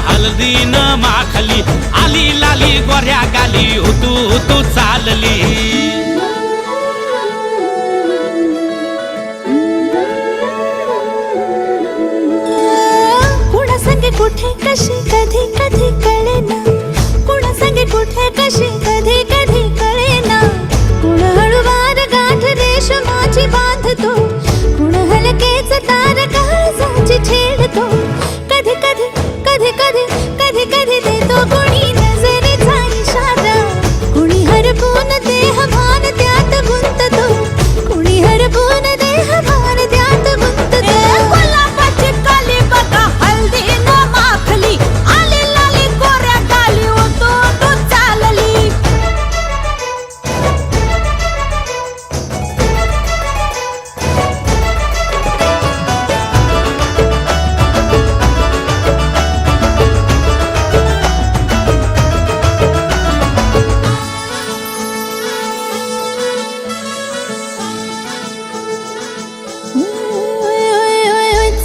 हळदी न माखली आली लाली गोऱ्या गाली उतू उतू चालली कुणा संगे कुठे कशी कधी कधी कळेना कुणा संगे कुठे कशी कधी कधी कळेना कुण हळूवार गाठ रेशमाची बांधतो कुण हलकेच तार काळजाची छेडतो कधी कधी कधी कधी कधी कधी देतो कुणी नजरेचा इशारा कुणी हरपून देह भान त्यात गुंततो कुणी हरपून देह भान त्यात गुंततो गुलाबाची काली बघा हळदी न माखली आली लाली गोऱ्या गाली उतू उतू चालली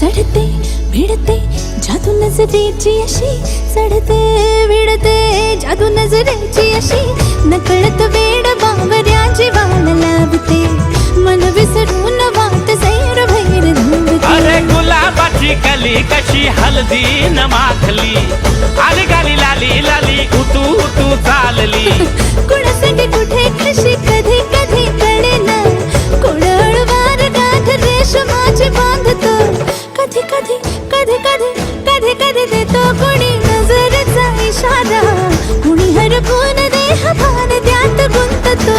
चढते भिडते जादू नजरेची अशी चढते विडते जादू नजरेची अशी नकळत वेड बावऱ्याची वाल लाभते मन विसरून वाट सैर भैर धुंदते अरे गुलाबाची कली कशी हळदी न माखली आली गाली लाली लाली उतू उतू चालली कुणासाठी कुठे कशी कधी कधी कळेना कुण हळूवार गाठ रेशमाची बांधतो कधी कधी कधी कधी कधी कधी देतो कुणी नजरेचा इशारा कुणी हरपून देह भान त्यात गुंततो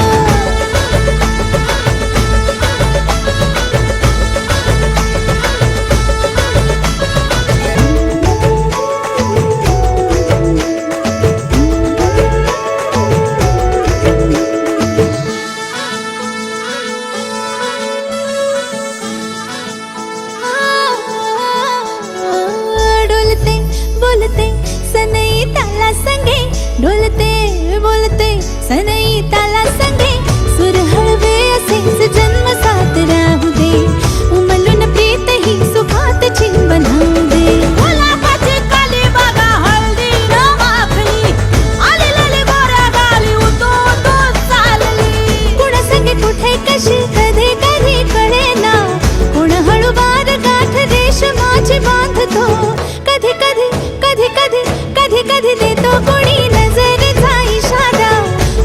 डोलते बोलते सनई ताला संगे डोलते बोलते सनई ताला संगे सुर हळवे असेच जन्म साथ राहू दे उमलून प्रीत ही सुखात चिंबन होऊ दे गुलाबाची काली बघा हळदी न माखली आली लाली गोऱ्या गाली उतू उतू चालली कुणा संगे कुठे कशी कधी कधी कळेना कुण हळूवार गाठ रेशमाची बांधतो कधी कधी कधी कधी कधी कधी देतो कुणी नजरेचा इशारा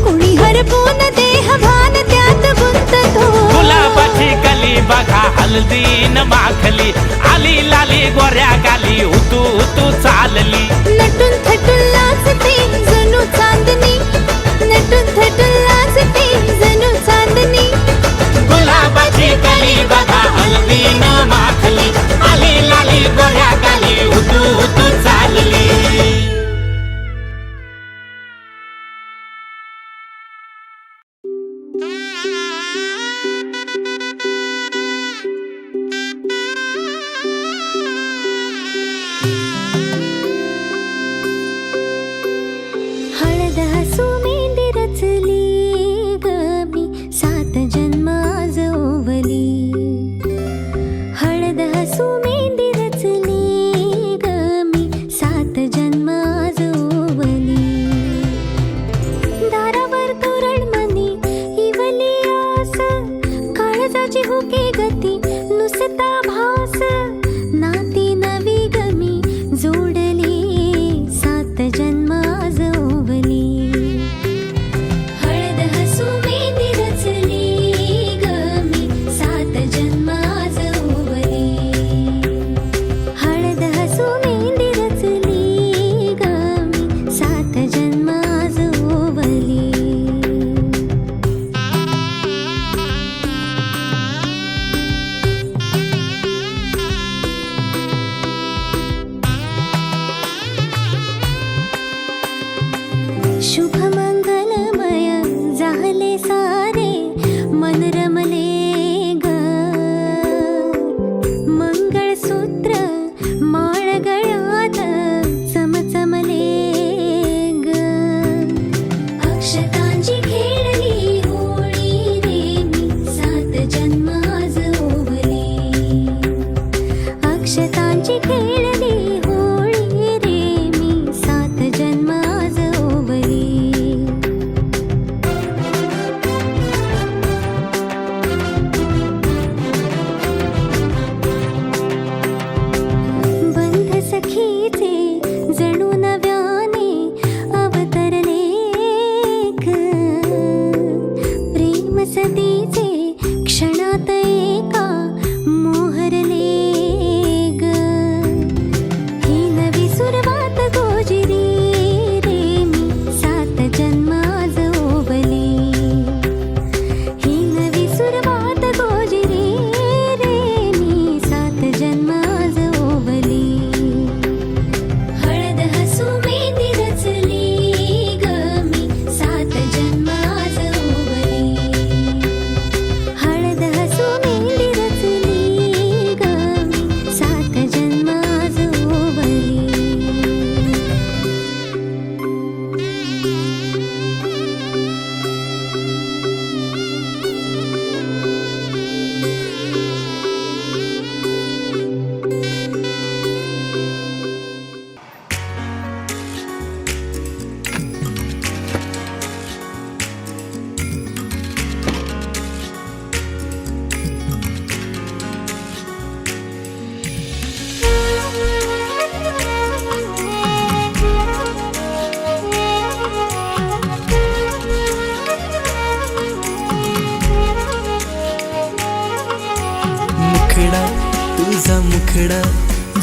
कुणी हरपून देह भान त्यात गुंततो गुलाबाची कली बघा हळदी न माखली आली लाली गोऱ्या गाली उतू उतू चालली नटून थटून लाजते जणू चांदणी नटून थटून लाजते जणू चांदणी गुलाबाची कली बघा हळदी न माखली आली लाली गोऱ्या गाली उतू उतू चालली तुझा मुखडा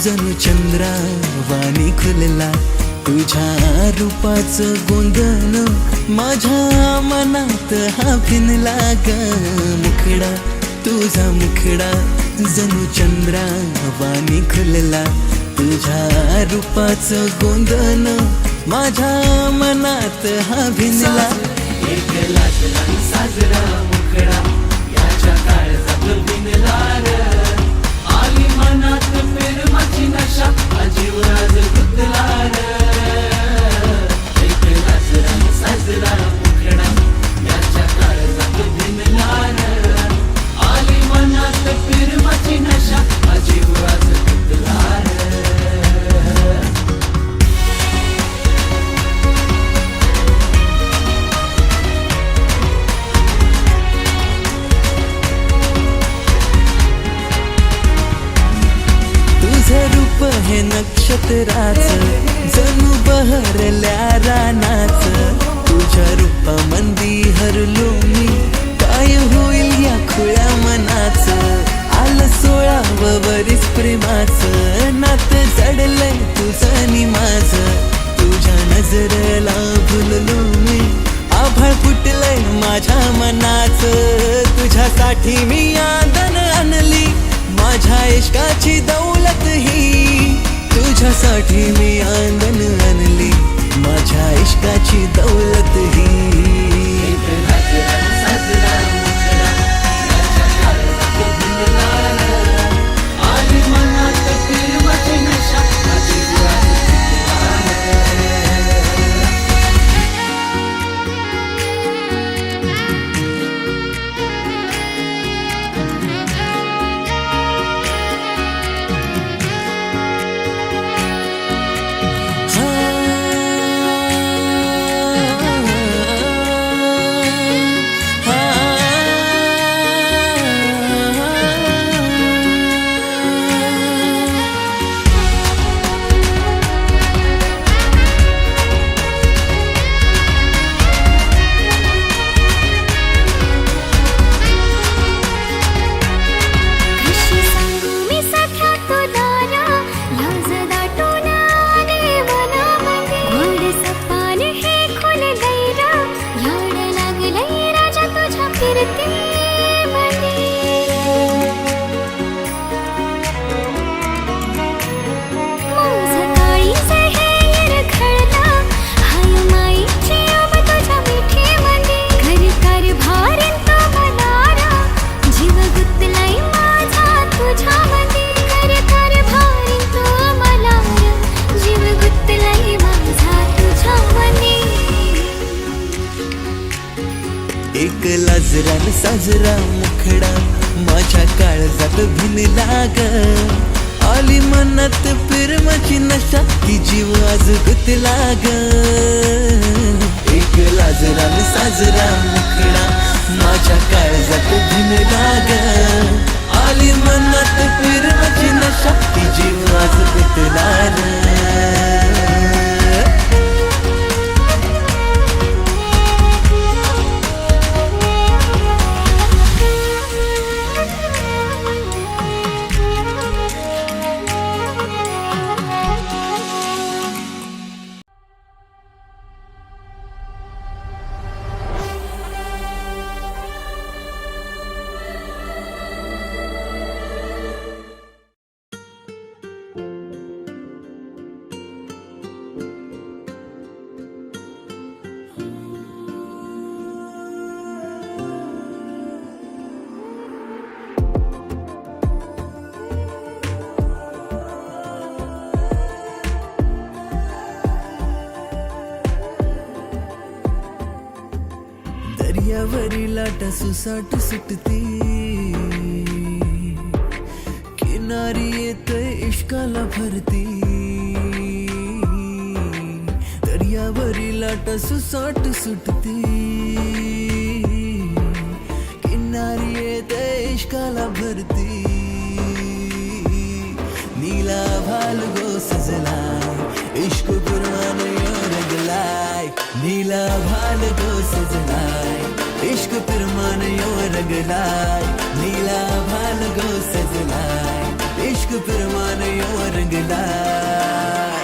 जणू चंद्रा वाणी खुलला, तुझ्या रूपाचं गोंधन माझ्या मनात हा भिनला ग. मुखडा तुझा मुखडा जणू चंद्रा वाणी खुलला, तुझ्या रूपाचं गोंधन माझ्या मनात हा भिनला. एक लाजला साजरा मुखडा याच्या काळजात भिनला रे, आली मनात प्रेमाची नशा अजीव राज गुंतला रे. एक लाजला साजरा मुखडा याच्या काळजात भिनला रे, आली मनात प्रेमाची नशा अजीव राज गुंतला रे. रूप हे नक्षत्राचं जणू बहरल्या रानाच, तुझ्या रूपामंदी हरलो मी, काय होईल या खुळ्या मनाच. आलं 16व वरीस प्रेमाचं नातं जडलंय तुझं नि माझं, तुझ्या नजरेला भुललो मी, आभाळ फुटलंय माझ्या मनाचं. तुझ्यासाठी मी आदन आणली माझ्या इश्काची दौलत ही, तुझ्यासाठी मी आंगण आणली माझ्या इश्काची दौलत ही. एक लाजरान साजरा मुखडा माझ्या काळजात भिनला ग, आली मनात प्रेमाची नशा ती जीव आज गुंतला ग. एक लाजरान साजरा मुखडा माझ्या काळजात भिनला ग, आली मनात प्रेमाची नशा ती जीव आज गुंतला ग. दर्यावरी लाटा सुसाट सुटती, किनारी येतय इश्काला भरती. दर्यावरी लाटा सुसाट सुटती, किनारी येतय इश्काला भरती. नीला भाल गो सजलाय इश्क पुराण रगलाय, नीला भाल गो सजलाय इश्क पिरमान यो रगलाय, नीला भाल गो सजलाय इश्क इश्क फिर माने यो रंग लाए।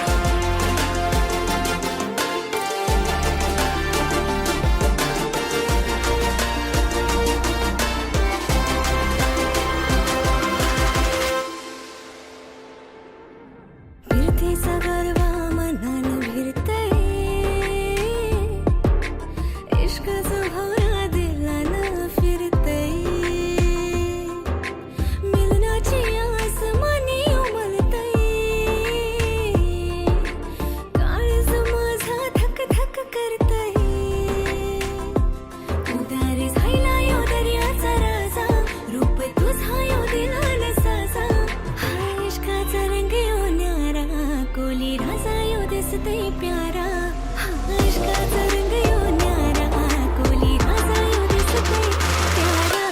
फिरते सगर्वा मनानं भिरतय, इश्काचं भोवरा दिलानं फिरतय, मिलनाची आस मनी उमलतय, काळज माझा धक धक करतय, उदारी झायला यो दर्याचा राजा, रूप तुझा यो दिलानं साजा, हा इश्काचा रंग यो न्यारा, कोली राजा यो दिसतय प्यारा, हा इश्काचा रंग यो न्यारा, कोली राजा यो दिसतय प्यारा.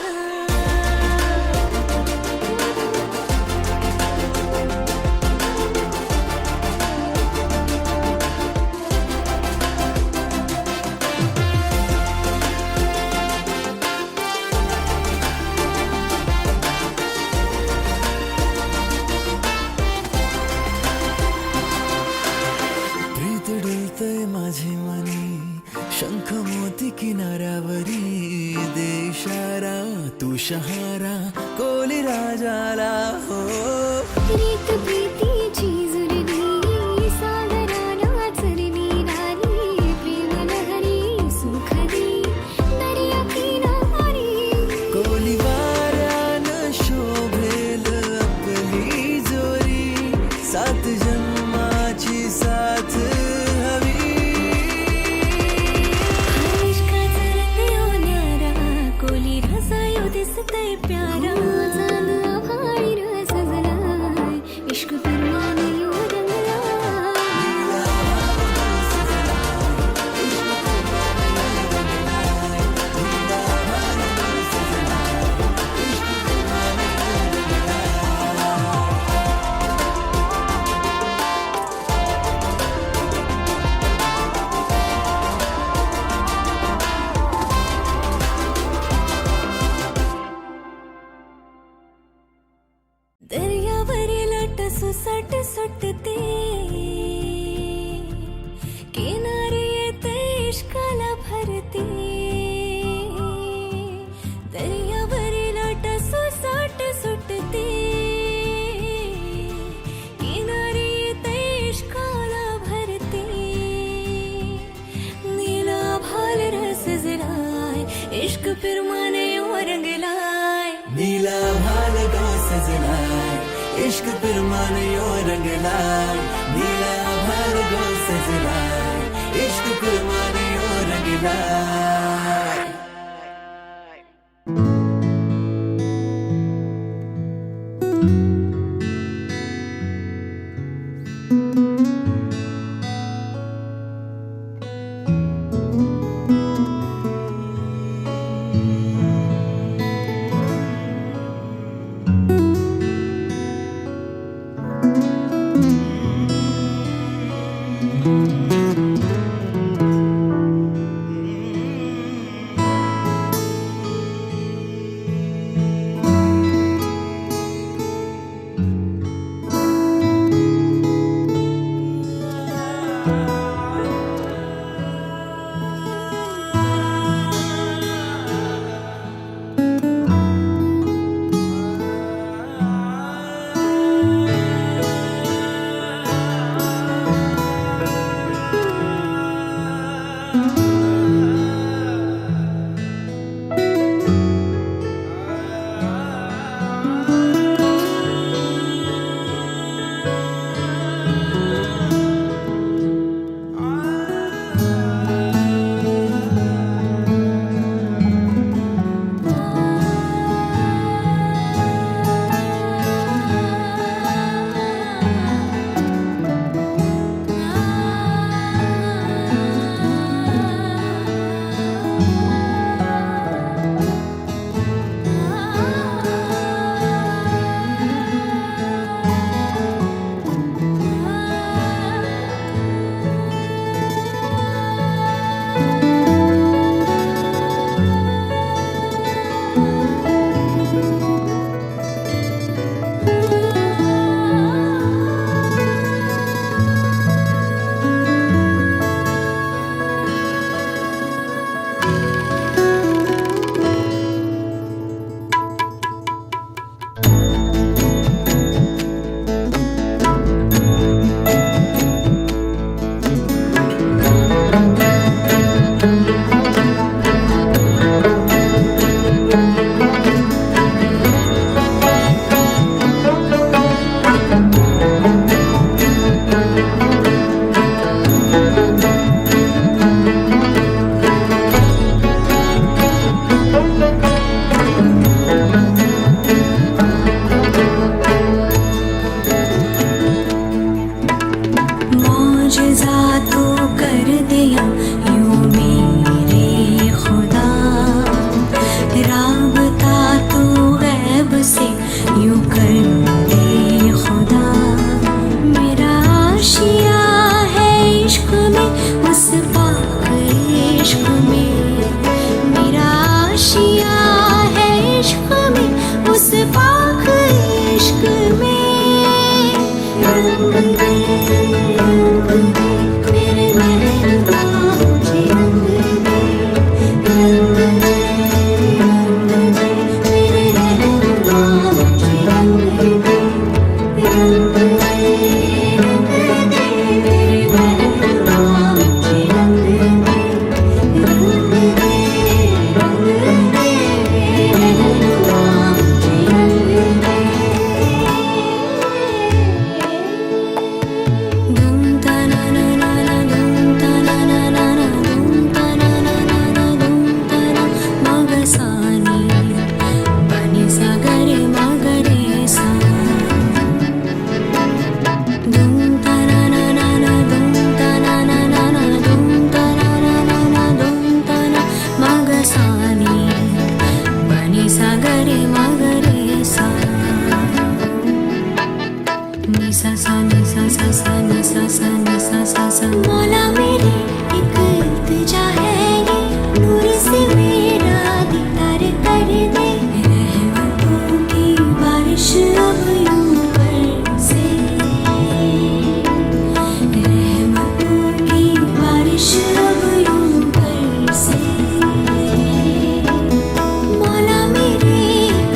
प्रीत डुलतय माझे मनी, शंख मोती किनाऱ्यावरी, दे इशारा तू शहारा कोली राजाला हो. रीत प्रीतीची जुळली, सागराला चरली नारी, प्रेम लहरी सुखदी, दर्या किनारी, कोली वाऱ्यानं शोभेल आपली जोरी, सात जन्माची साथ हवी. इश्काचा रंग यो न्यारा, कोली राजा यो दिसतय प्यारा, चांद आभाळी र सजलाय, इश्क परवाने यो रंगलाय. दर्यावरील लाट सुसाट सुटते, किनारी येते इश्काला भरते, दर्यावरील लाट सुसाट सुटते, किनारी येते इश्काला भरते, नीला भाल रस जलाय, इश्क फिर माने यो रंगलाय. नीला भाल गो सजलाय, इश्क फिर माने यो रंग लाए. नीला भाल गो सजलाय, इश्क फिर माने यो रंग लाए. कर दे खुदा, मेरा आशिया है इश्क में, उस पाक इश्क में, मेरा आशिया है इश्क में, उस पाक इश्क में। रंग दे मेरे महबूबा मुझे रंग दे, रंग दे मेरे महबूबा मुझे रंग दे, रंग दे मेरे महबूबा मुझे रंग दे, रंग दे महबूबा मुझे रंग दे। धूम ता ना ना ना ना, धूम ता ना ना ना ना, धूम ता ना ना ना ना, धूम ता ना मगसानी बनी सा गरे मगरे सा। धूम ता ना ना ना ना, धूम ता ना ना ना ना, धूम ता ना ना ना ना, धूम ता ना मगसानी बनी सा गरे मगरे सा। नि सा सा नि सा सा सा नि सा सा नि सा सा सा। मौला मेरी एक इल्तिजा है ये, नूर से मेरा दीदार कर दे, रहमतों की बारिश अब यूं बरसे, रहमतों की बारिश अब यूं बरसे। मौला मेरी एक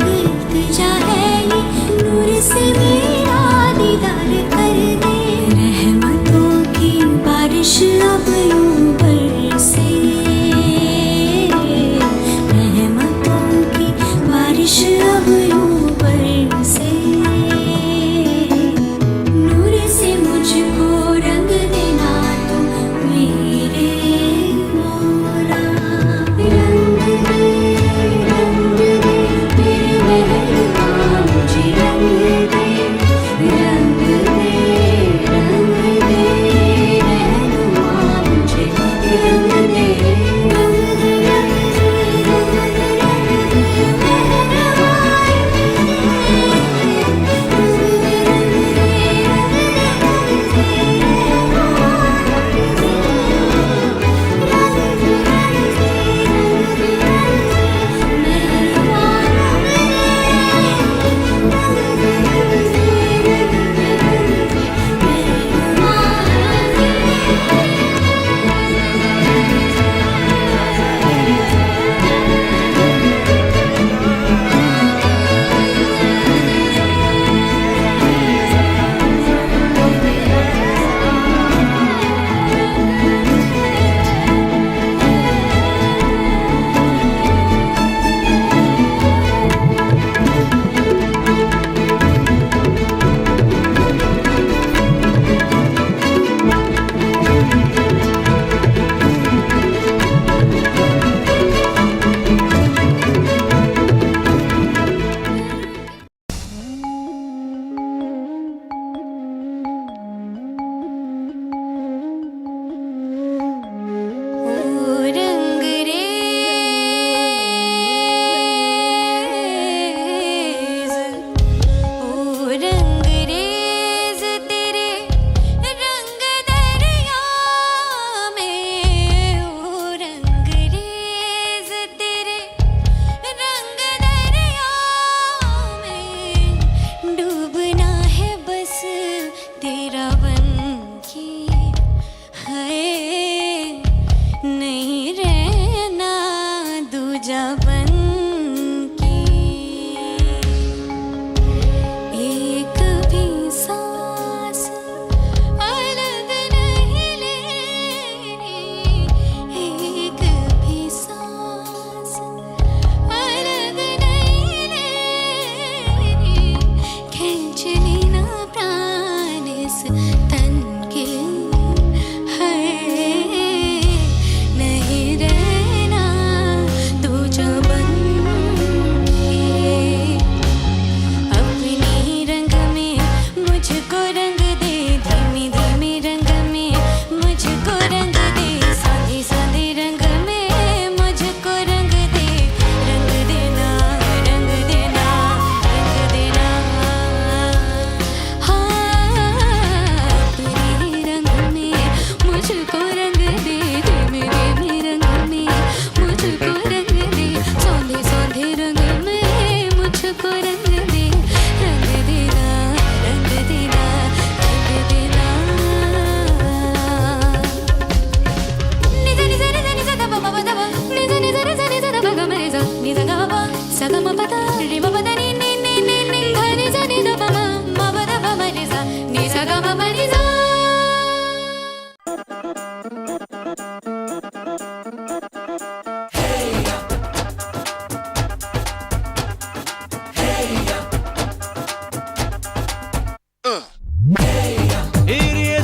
सा ग म प ध रे म प ध नि नि नि नि नि ध नि सा नि ध प म म प ध प म नि सा नि सा ग म प नि सा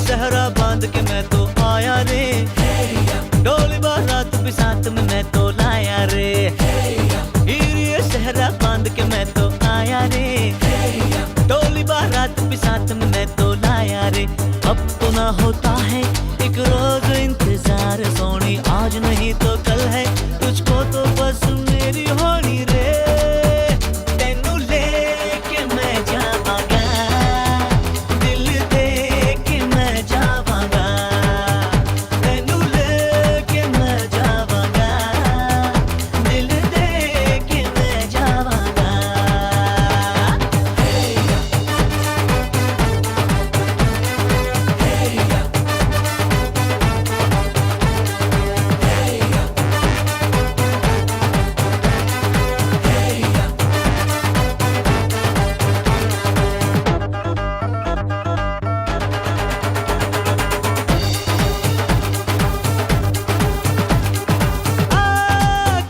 सहरा बांध के मैं तो आया रे, डोली बारात भी साथ में मैं तो लाया रे। ये सहरा बांध के मैं तो आया रे, डोली बारात भी साथ में मैं तो लाया रे। अब तो ना होता है एक रोज इंतजार सोनी, आज नहीं तो कल है तुझको तो बस मेरी होनी रे। तेनू लेके मैं जावांगा, दिल दे के मैं जावांगा। तेनू लेके मैं जावांगा, दिल दे के मैं जावांगा।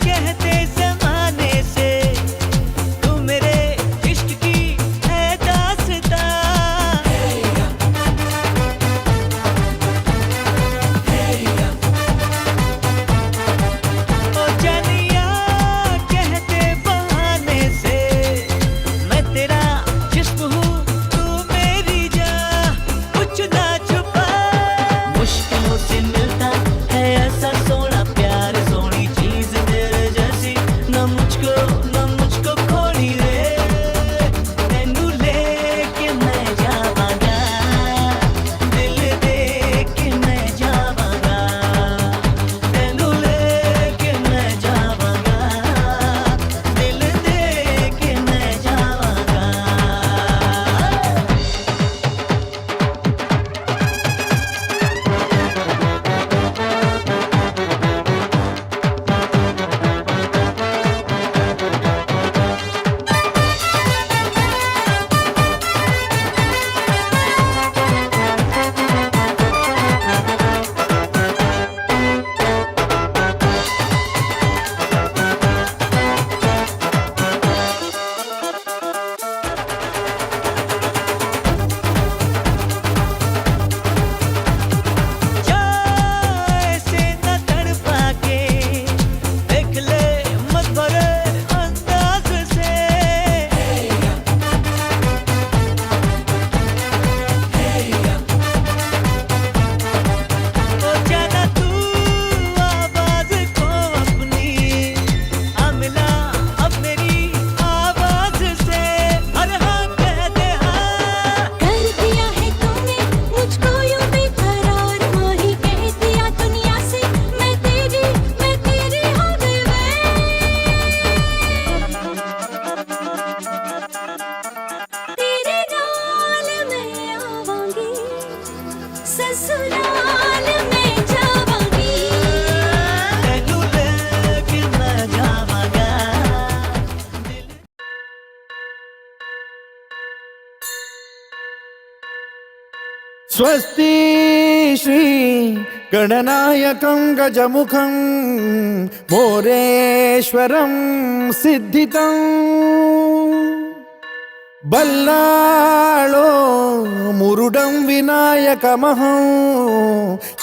कहते ज़माने से तू मेरे इश्क की है दास्तां। ओ जानिया कहते बहाने से मैं तेरा जिस्म हूँ तू मेरी जान, कुछ ना छुपा। मुश्किलों से मिलता है ऐसा सोना प्यार, सोनी चीज तेरे जैसी न मुझको खोनी रे। तेनू लेके मैं जावांगा, दिल दे के मैं जावांगा। तेनू लेके मैं जावांगा, दिल दे के मैं जावांगा। ऐसे न तड़पा के देख ले मत भरे अंदाज से। ओ जाना तू आवाज को अपनी, आ मिला अब मेरी आवाज से। अरे हाँ कह दे हाँ। कर दिया है तूने मुझको यूं बेकरार, वही कह दिया दुनिया से मैं तेरी हो गई तेरे नाल मैं आवांगी, ससुराल में जावांगी। तेनू लेके मैं जावांगा। स्वस्ति श्री गणनायकं गजमुखं मोरेश्वरं सिद्धितं बल्लाळो मुरुडं विनायकमहं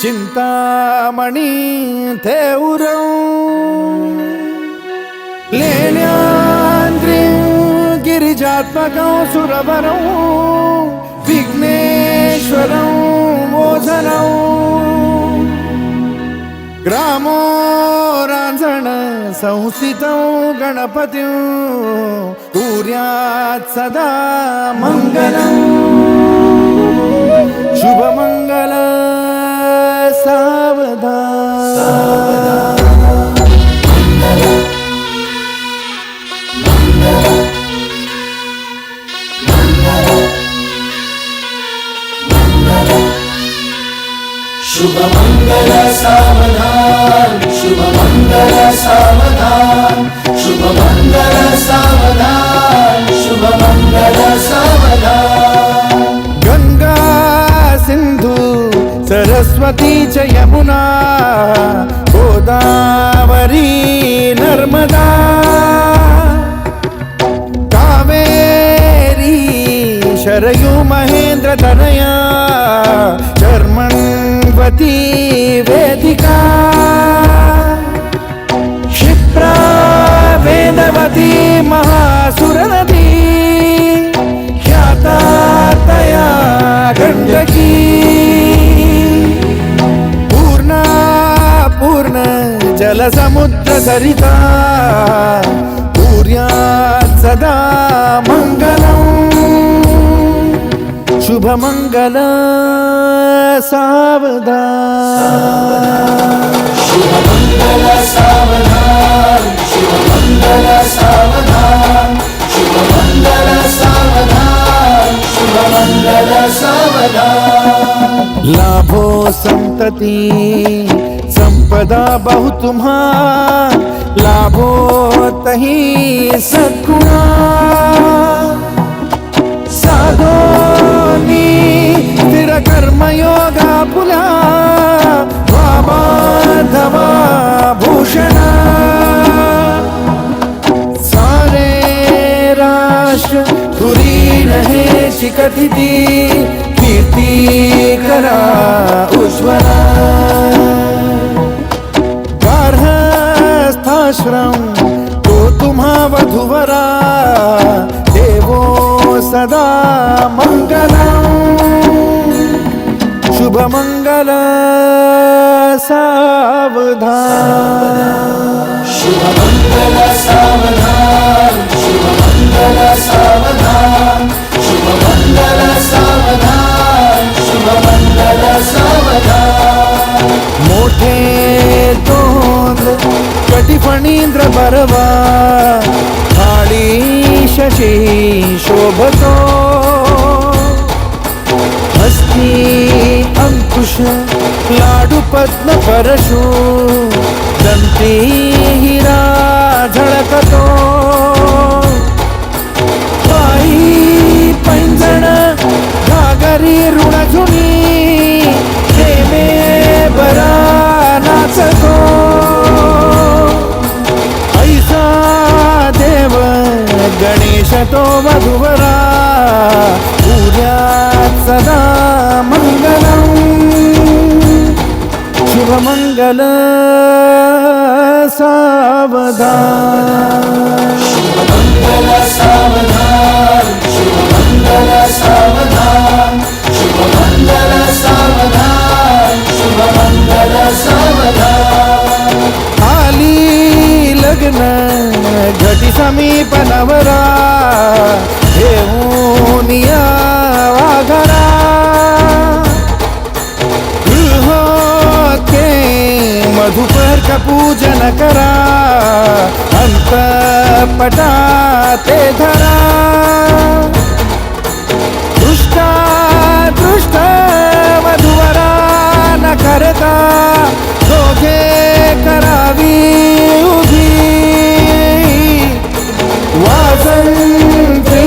चिन्तामणि थेउरं लेण्याद्रिं गिरिजात्मकं सुरवरं विघ्नेश्वरं मोचनं ग्रामो रांझण संस्थितं गणपतिं कुर्यात् सदा मङ्गलम् शुभमङ्गल सावधान। शुभ मंगल सावधान, शुभ मंगल सावधान, शुभ मंगल सावधान शुभ मंगल सावधान गंगा सिंधू सरस्वती च यमुना गोदावरी नर्मदा कावेरी शरयू महेंद्र तनया चर्मण्वती वेदिका क्षिप्रा वेदवती महासुरनदी ख्याता तया गण्डकी पूर्णा पूर्ण जलसमुद्र सरिता कुर्यात् सदा मङ्गलम् शुभमङ्गल सावधान शुभमंगल सावधान शुभमंगल सावधान शुभमंगल सावधान शुभमंगल सावधान लाभो संतति संपदा बहु तुम्हार लाभो तही सद्गुणा साधोनी स्थिर कर्मयोगा पुला वामाधवा भूषणा सारे राष्ट्र धुरीण हे शिखतिथि कीर्ती करा उज्ज्वला गार्हस्थाश्रम तो तुम्हा वधुवरा देवो सदा मंगलम् शुभ मंगल सावधान शुभमंगल सावधान शुभमंगल सावधान शुभमंगल सावधान शुभमंगल सावधान मोठे तोंड कटिफणींद्र बरवा थाळी शशी शोभतो हस्ती अंकुश लाडू पद्म परशु दंती हिरा झळकतो पायी पैंजण घागरी ऋणझुनी प्रेमे बरा नाचतो ऐसा देव गणेश तो वधुवरा पूज्यात् सदा मंगलम् शुभमंगल सावधान शुभमंगल सावधान शुभमंगल सावधान शुभमंगल सावधान शुभमंगल सावधान आली लग्न घटी समीप नवरा घेऊन या वाघरा गृहोत्के मधुपर का पूजन करा अंतपटा ते धरा दृष्टा दृष्ट वधुवरा न करता दोघे करावी उभी वासंती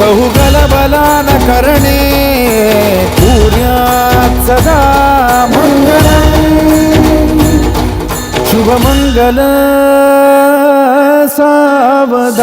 बहुगलबला न करणे पूर्यात् सदा मंगलम् शुभमंगल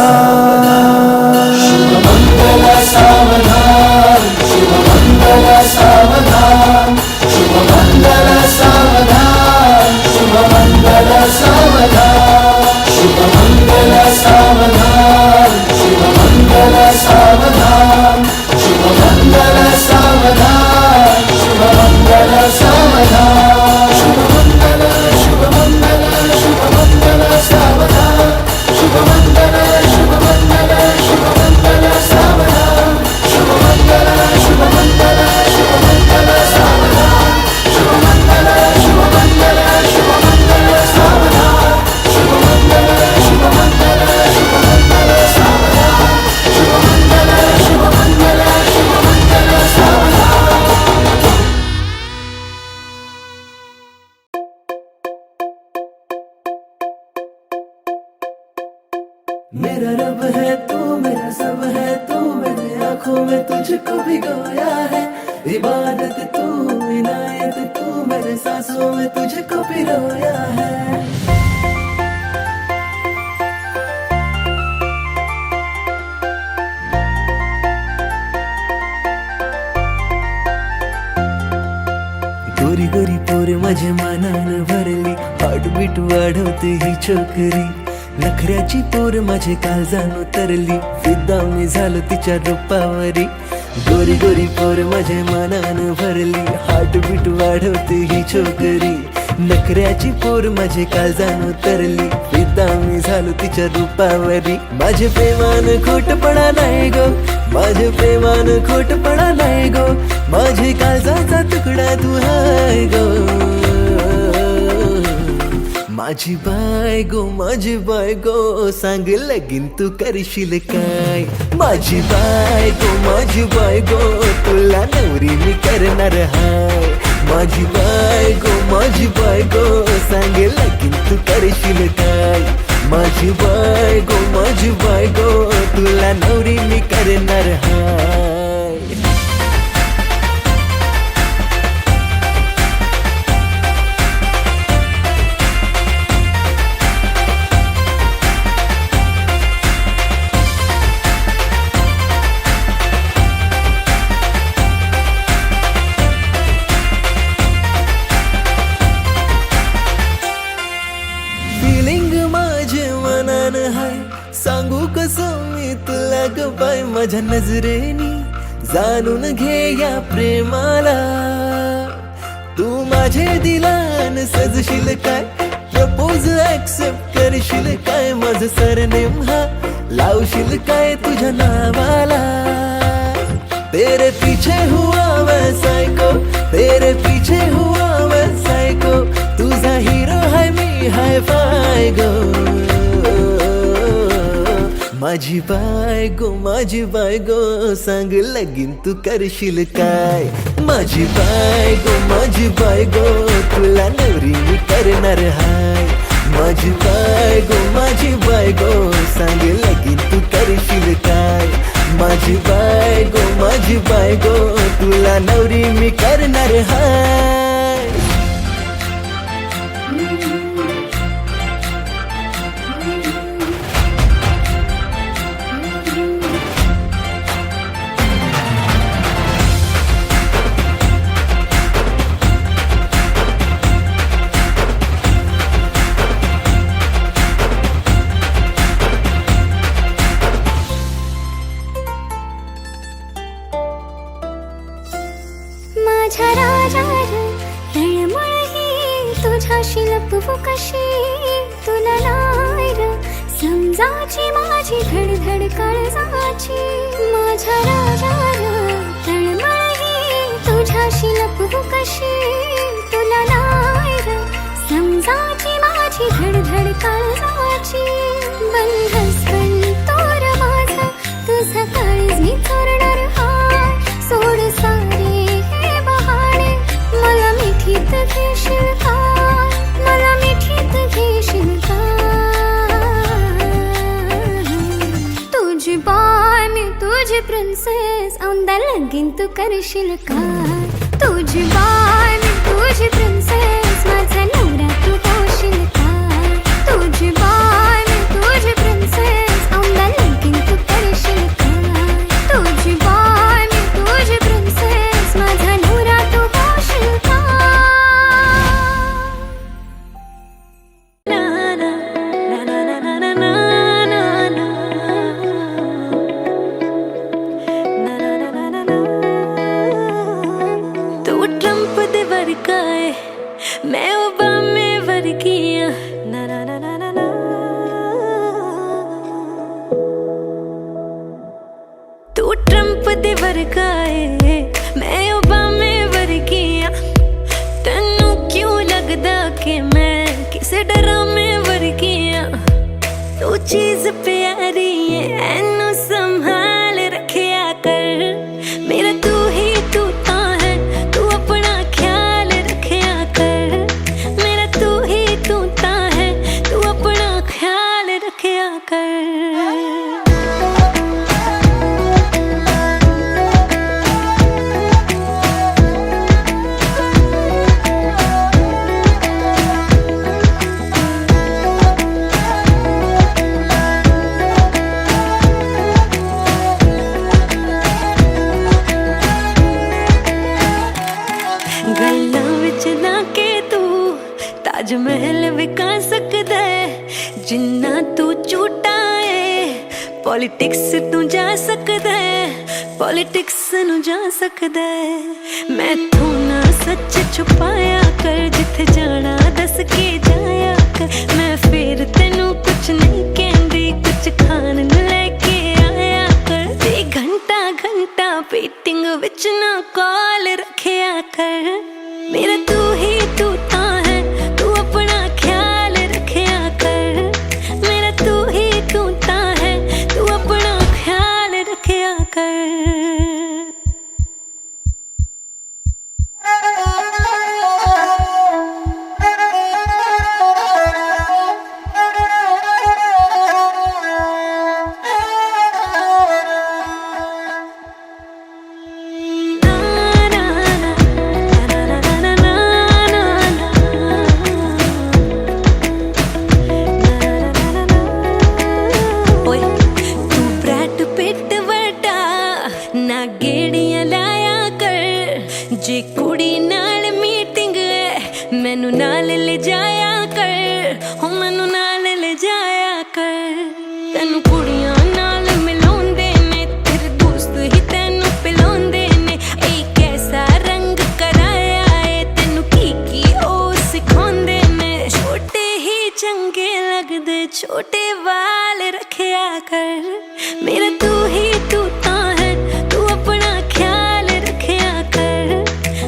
सावधान शुभमंगल सावधान शुभमंगल सावधान शुभमंगल सावधान शुभमंगल सावधान शुभमंगल सावधान शुभमंगल सावधान शुभमंगल सावधान शुभमंगल सावधान शुभमंगल शुभमंगल शुभमंगल सावधान शुभमंगल शुभमंगल शुभमंगल सावधान शुभमंगल शुभमंगल शुभमंगल मेरा रब है, तू मेरा सब है, तू मेरे आंखों में तुझको भिगोया है। इबादत तू, इनायत तू, मेरे सांसों में तुझको पिरोया है। गोरी गोरी पोर माझ्या मनानं भरली, हार्टबीट वाढवते ही छोकरी। नखऱ्याची पोर माझे काळजान उतरली, फिदा मी झालो तिच्या रूपावरी। गोरी गोरी पोर माझ्या मनानं भरली, हार्टबीट वाढवते ही छोकरी। नखऱ्याची पोर माझे काळजान उतरली, फिदा मी झालो तिच्या रूपावरी। माझे प्रेमान खोटपणा नाही गो, माझे प्रेमान खोटपणा नाही गो, माझे काळजाचा तुकडा तू हाय गो। माझी बायगो सांग लगीन तू करशील काय। माझी बायगो तुला नवरी मी करणार हाय। माझी बायगो सांग लगीन तू करशील काय। माझी बायगो तुला नवरी मी करणार हाय। सांगू कसं मी तुला ग बाय, माझ्या नजरेनी जाणून घे या प्रेमाला। तू माझे दिलान सजशील काय, प्रपोज ऍक्सेप्ट करशील काय। माझं सरनेम हा लावशील काय तुझ्या नावाला। तेरे पीछे हुआ मैं सायको, तेरे पीछे हुआ मैं सायको। तुझा हिरो है मी हाय फाय गो। माझी बायगो सांग लगीन तू करशील काय। माझी बायगो तुला नवरी मी करणार हाय। माझी बायगो सांग लगीन तू करशील काय। माझी बायगो तुला नवरी मी करणार हाय। माझ्या राजा तळमळ ही तुझ्याशी लपवू कशी। तुला नाही र समजाची माझी धडधड काळजाची। माझ्या राजा तळमळ ही तुझ्याशी लपवू कशी। तुला नाही र समजाची माझी धडधड काळजाची। बंधस तोर माझा तुझा काळज मी चोरणार हाय। सोड सारे मला मिठीत घेशील का, मला मिठीत घेशील का। तुझी बाय मी तुझी प्रिन्सेस, औंदा लगीन तू करशील का। तुझी बाय मी तुझी प्रिन्सेस, माझा नवरा तू होशील का। तुझी बाय मी तुझी प्रिन्सेस, औंदा लगीन तू करशील का। तुझी बाय मी तुझी प्रिन्सेस, माझा नवरा तू होशील का। तू ट्रम्प दे वर्गा है, मैं ओबामे वर्गिया। ना ना ना ना ना ना। तू ट्रम्प दे वर्गा है, मैं ओबामे वर्गिया। तेनू क्यों लगदा कि मैं किसे डरामे वर्गिया। तू चीज प्यारी है, एनू संभाल रखिया कर। मेरा तू ही तू ता है, तू अपना ख्याल रखिया कर। मेरा तू ही तू ता है, तू अपना ख्याल रखिया कर। पॉलिटिक्स तू जा सकदा है, पॉलिटिक्स नू जा सकदा है। मैं तू ना सच छुपाया कर, जिथे जाना दस के जाया कर। मैं फिर तेनू कुछ नहीं कहंदी, कुछ खान नू लेके आया कर। ते घंटा घंटा पेटिंग विच ना कॉल रखया कर। मेरा तू ही तू ता है, तू अपना ख्याल रखया कर। मेरा तू ही तू ता है, तू अपना ख्याल रखया कर। ना गेड़ियां लाया कर, जे कुड़ी नाल मीटिंग है मैनू नाल ले जाया कर। हो मैनू नाल ले जाया कर। तेनू कुड़ियां नाल मिलाउंदे ने, तेरे दोस्त ही तेनू पिलाउंदे ने। ए कैसा रंग कराया है, तेनू की ओ सिखाउंदे ने। छोटे ही चंगे लगदे, छोटे वाल रखया कर। मेरा तू ही तू ता है, तू अपना ख्याल रखया कर।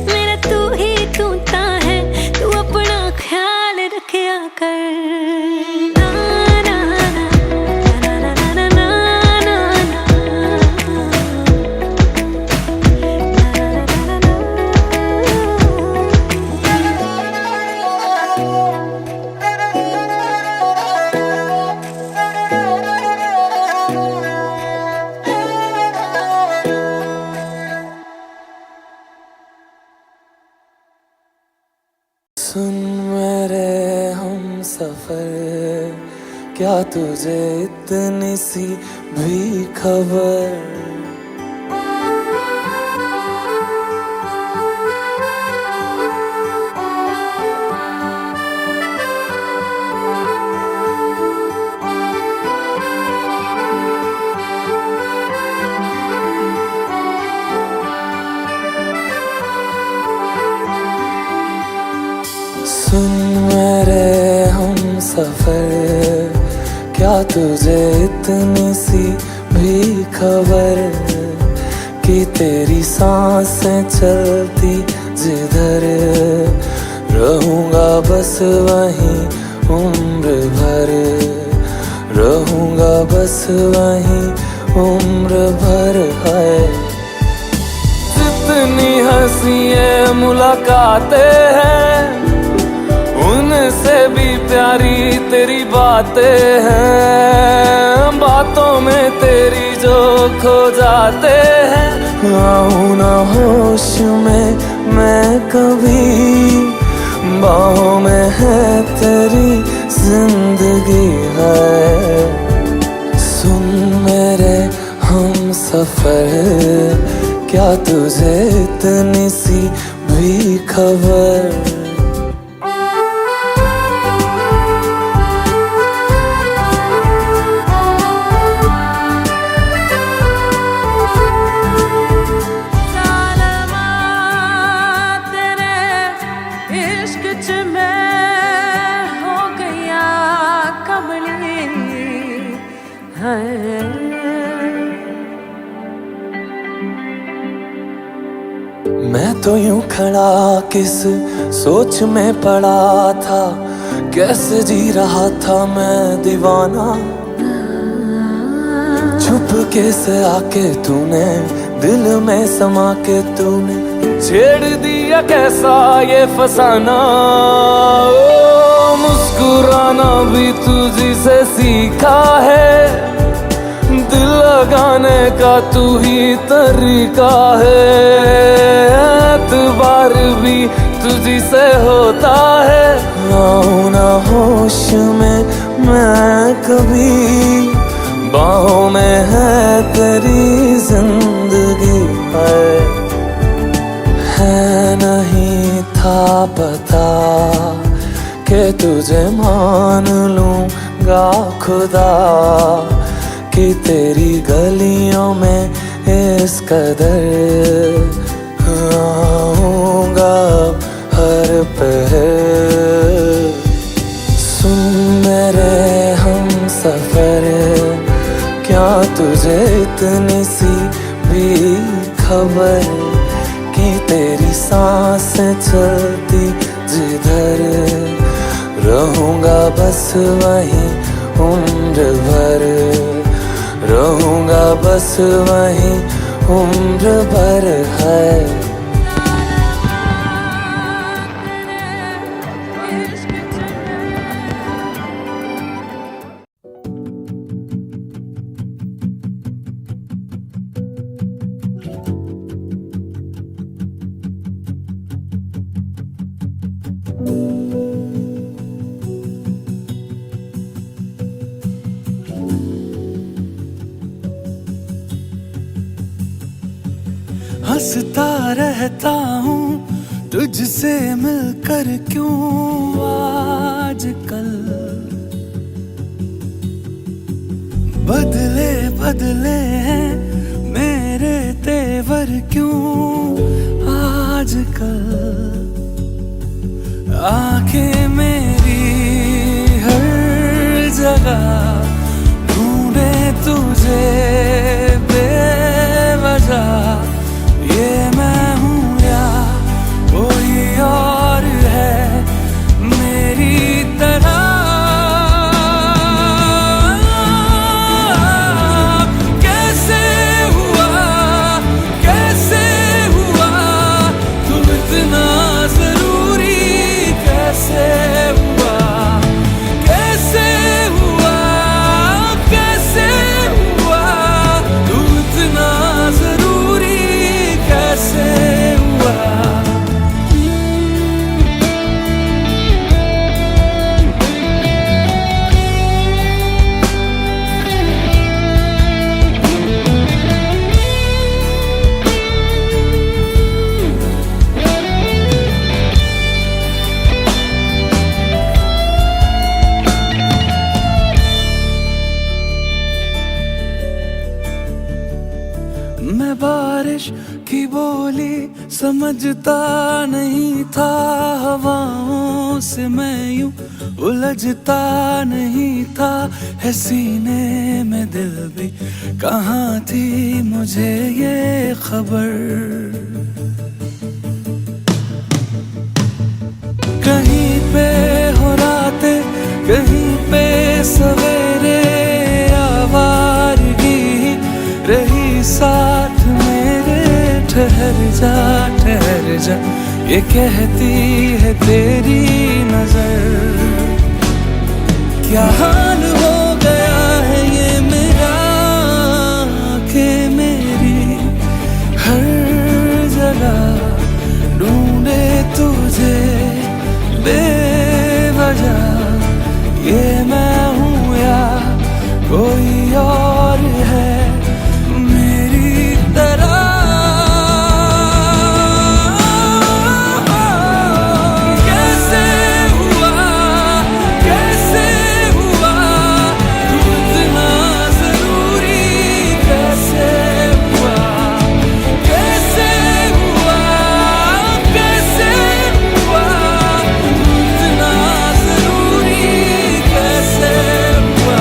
मेरा तू ही तू ता है, तू अपना ख्याल रखया कर। ना ना ना ना ना ना ना ना सुन मेरे हम सफर, क्या तुझे इतनी सी भी खबर? सुन मेरे हम सफर, क्या तुझे इतनी सी भी खबर कि तेरी सांसें चलती जिधर, रहूंगा बस वहीं उम्र भर। रहूंगा बस वहीं उम्र भर। है जितनी हंसियां मुलाकातें हैं, उनसे भी प्यारी तेरी बातें हैं। बातों में तेरी जो खो जाते हैं, आऊं ना होश में मैं कभी। बाहों में है तेरी जिंदगी है। सुन मेरे हम सफर, क्या तुझे इतनी सी भी खबर? मैं तो यूं खड़ा किस सोच में पड़ा था, कैसे जी रहा था मैं दीवाना। छुप के से आके तूने दिल में समा के तूने छेड़ दिया कैसा ये फसाना। ओ मुस्कुराना भी तुझी से सीखा है, दिल लगाने का तू ही तरीका है। एतबार भी तुझी से होता है, आऊं ना होश में मैं कभी। बाहों में है तेरी जिंदगी है नहीं था पता कि तुझे मान लूंगा खुदा, कि तेरी गलियों में इस कदर आऊंगा हर पहर। सुन मेरे हम सफर, क्या तुझे इतनी सी भी खबर कि तेरी सांसें चलती जिधर रहूंगा बस वहीं उम्र भर, रहूंगा बस वहीं उम्र भर है। हंसता रहता हूँ तुझसे मिलकर क्यों आजकल, बदले बदले हैं मेरे तेवर क्यों आजकल। आंखें मेरी हर जगह ढूंढे तुझे बेवजह, ये मैं हूँ या कोई और है मेरी तरह। कैसे हुआ तू इतना जरूरी, कैसे हुआ तू इतना जरूरी, कैसे हुआ। मैं बारिश की बोली समझता नहीं था, हवाओं से मैं यूं उलझता नहीं था। है सीने में दिल भी कहाँ थी मुझे ये खबर, कहीं पे हो रातें कहीं पे सवेरे, आवारगी रही साथ मेरे। ठहर जा ये कहती है तेरी नजर, क्या हाल हो गया है ये मेरा। आंखें मेरी हर जगह ढूंढे तुझे बेवजह, ये मैं हूँ या कोई और है मेरी तरह। कैसे हुआ तू इतना जरूरी, कैसे हुआ तू इतना जरूरी, कैसे हुआ तू इतना जरूरी, कैसे हुआ।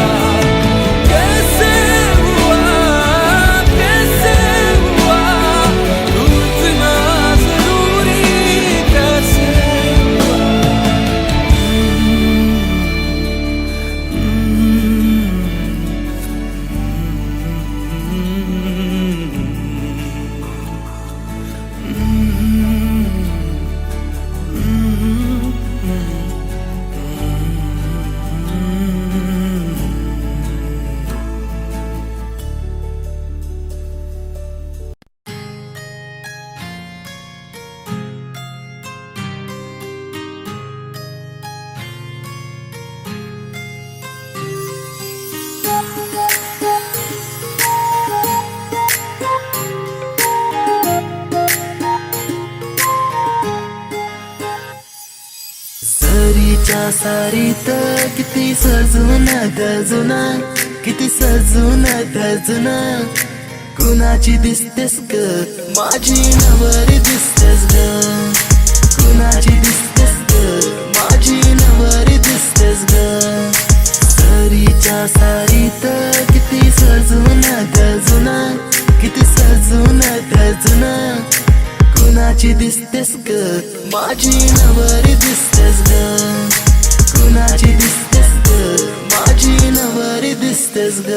सारी चा सारी त किती सजून गजुना किती सजून धजून कुणाची दिसतेस ग माझी नवरी दिसतेस ग कुणाची दिसतेस ग माझी नवरी दिसतेस ग सरीच्या सारीत किती सजून धजून किती सजून धजून कुणाची दिसतेस ग माझी नवरी दिसतेस ग कुणाची दिसतेस ग माझी नवरी दिसतेस ग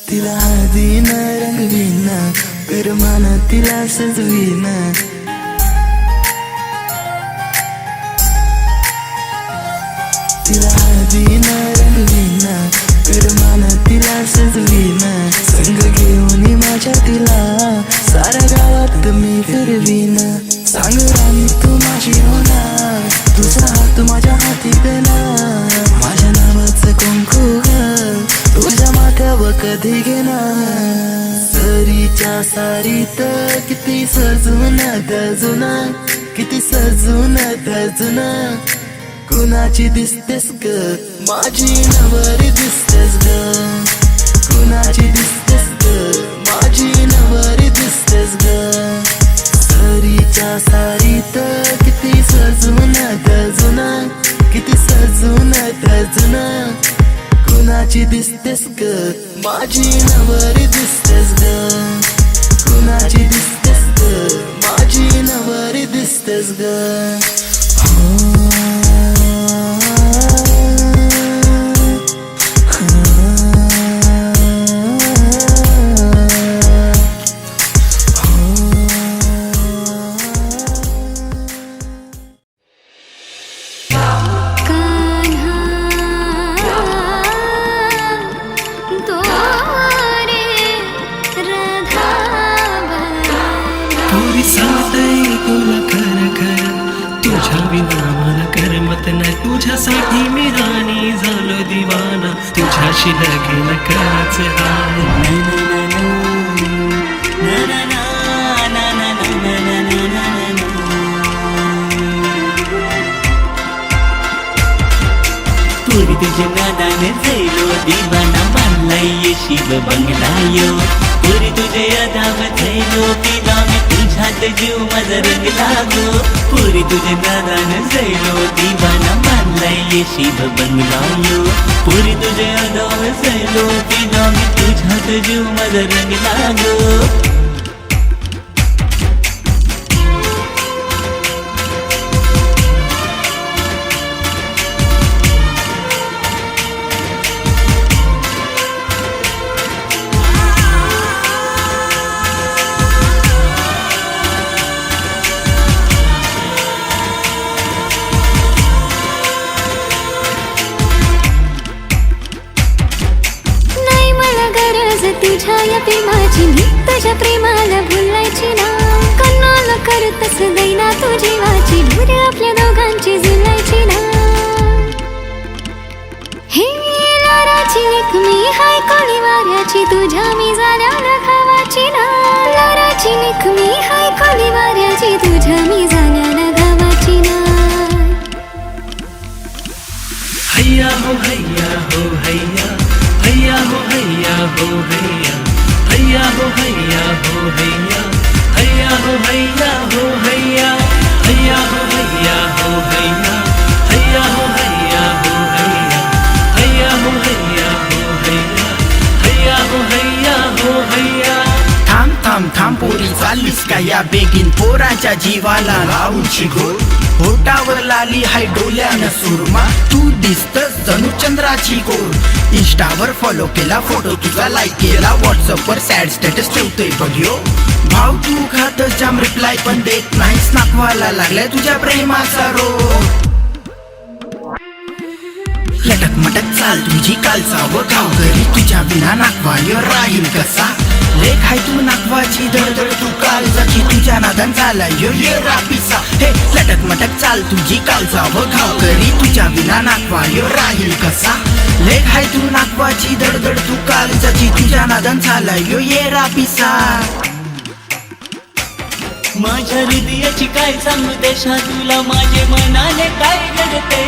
तिला हळदीन रंगवीन पिरमान तिला सजवीन तिला हळदीन रंगवीन पिरमान तिला सजवीन संग घेऊन माझ्या तिला साऱ्या गावात मी फिरवीन सांग राणी तू माझी होणार तुझा हात माझ्या हाती देणार माझ्या नावाचं कुंकू तुझ्या माथ्यावर कधी घेणार सरीच्या सारीत किती सजून धजून किती सजून धजून कुणाची दिसतेस ग माझी नवरी दिसतेस ग कुणाची दिसतेस ग माझी नवरी दिसतेस ग सरीच्या सारीत किती सजून धजून किती सजून धजून कुणाची दिसतेस ग माझी नवरी दिसतेस ग कुणाची दिसतेस ग माझी नवरी दिसतेस ग तुझ्यासाठी मी राणी झालो दिवाना तुझ्याशी लगीन करायचे पुरी तुझ्या नादाने जायलो दिवाना मानलाय शिव बंगला यो पुरी तुझे अदाम जायलो तिला मी तुझ्यात जीव माझा रंगला गो पुरी तुझे नादाने जायलो दिवाना मानलाय शिव बंगला यो पुरी तुझे अदाम जायलो तिला मी तुझ्यात जीव माझा रंगला गो तुझ्या या प्रेमाची मी तुझ्या प्रेमाला भुलायची ना कन्नाला करतच दैना तू जीवाची डोरे आपल्या दोघांची जुलायची ना हे लाराची लेक मी हाय कोळी वाऱ्याची तुझ्या मी झाल्याला गावाची ना लाराची लेक मी हाय कोळी वाऱ्याची तुझ्या मी झाल्याला गावाची ना हैया हो हैया हो हैया हैया हो हैया हो हैया हैया हो हैया हो हैया हैया हो हैया हो हैया हैया हो हैया हो हैया हैया हो हैया हो हैया हैया हो हैया हो हैया हैया हो हैया हो हैया थांब थांब थांब पोरी चाललीस का या बेगीन पोराच्या जीवाला लावून शिगोर होटावर लाली हाय डोल्यानं सुरमा तू दिसतस जणू चंद्राची कोर इंस्टावर फॉलो केला फोटो तुझा लाईक केला व्हॉट्सअपवर सॅड स्टेटस ठेवतोय बघियो भाव तू खातस जाम रिप्लाय पण देत नाहीस नाकवाला लागलाय तुझ्या प्रेमाचा रोग लटक मटक चाल तुझी कालचा व गाव घरी तुझ्या बिना नाकवायर राहील कसा लेख हाय तू नाकवाची धडधड तू काळजाची तुझ्या नादान चाला यो ये रापिसा हे लटक मटक चाल तुझी कालचा व घाव करी तुझ्या विना नाकवा यो राहील कसा लेख हाय तू नाकवाची धडधड तू काळजाची तुझ्या नादान चाला यो ये रापिसा माझ्या हृदयाची काय सांगू देशा तुला माझे मनाने काय घडते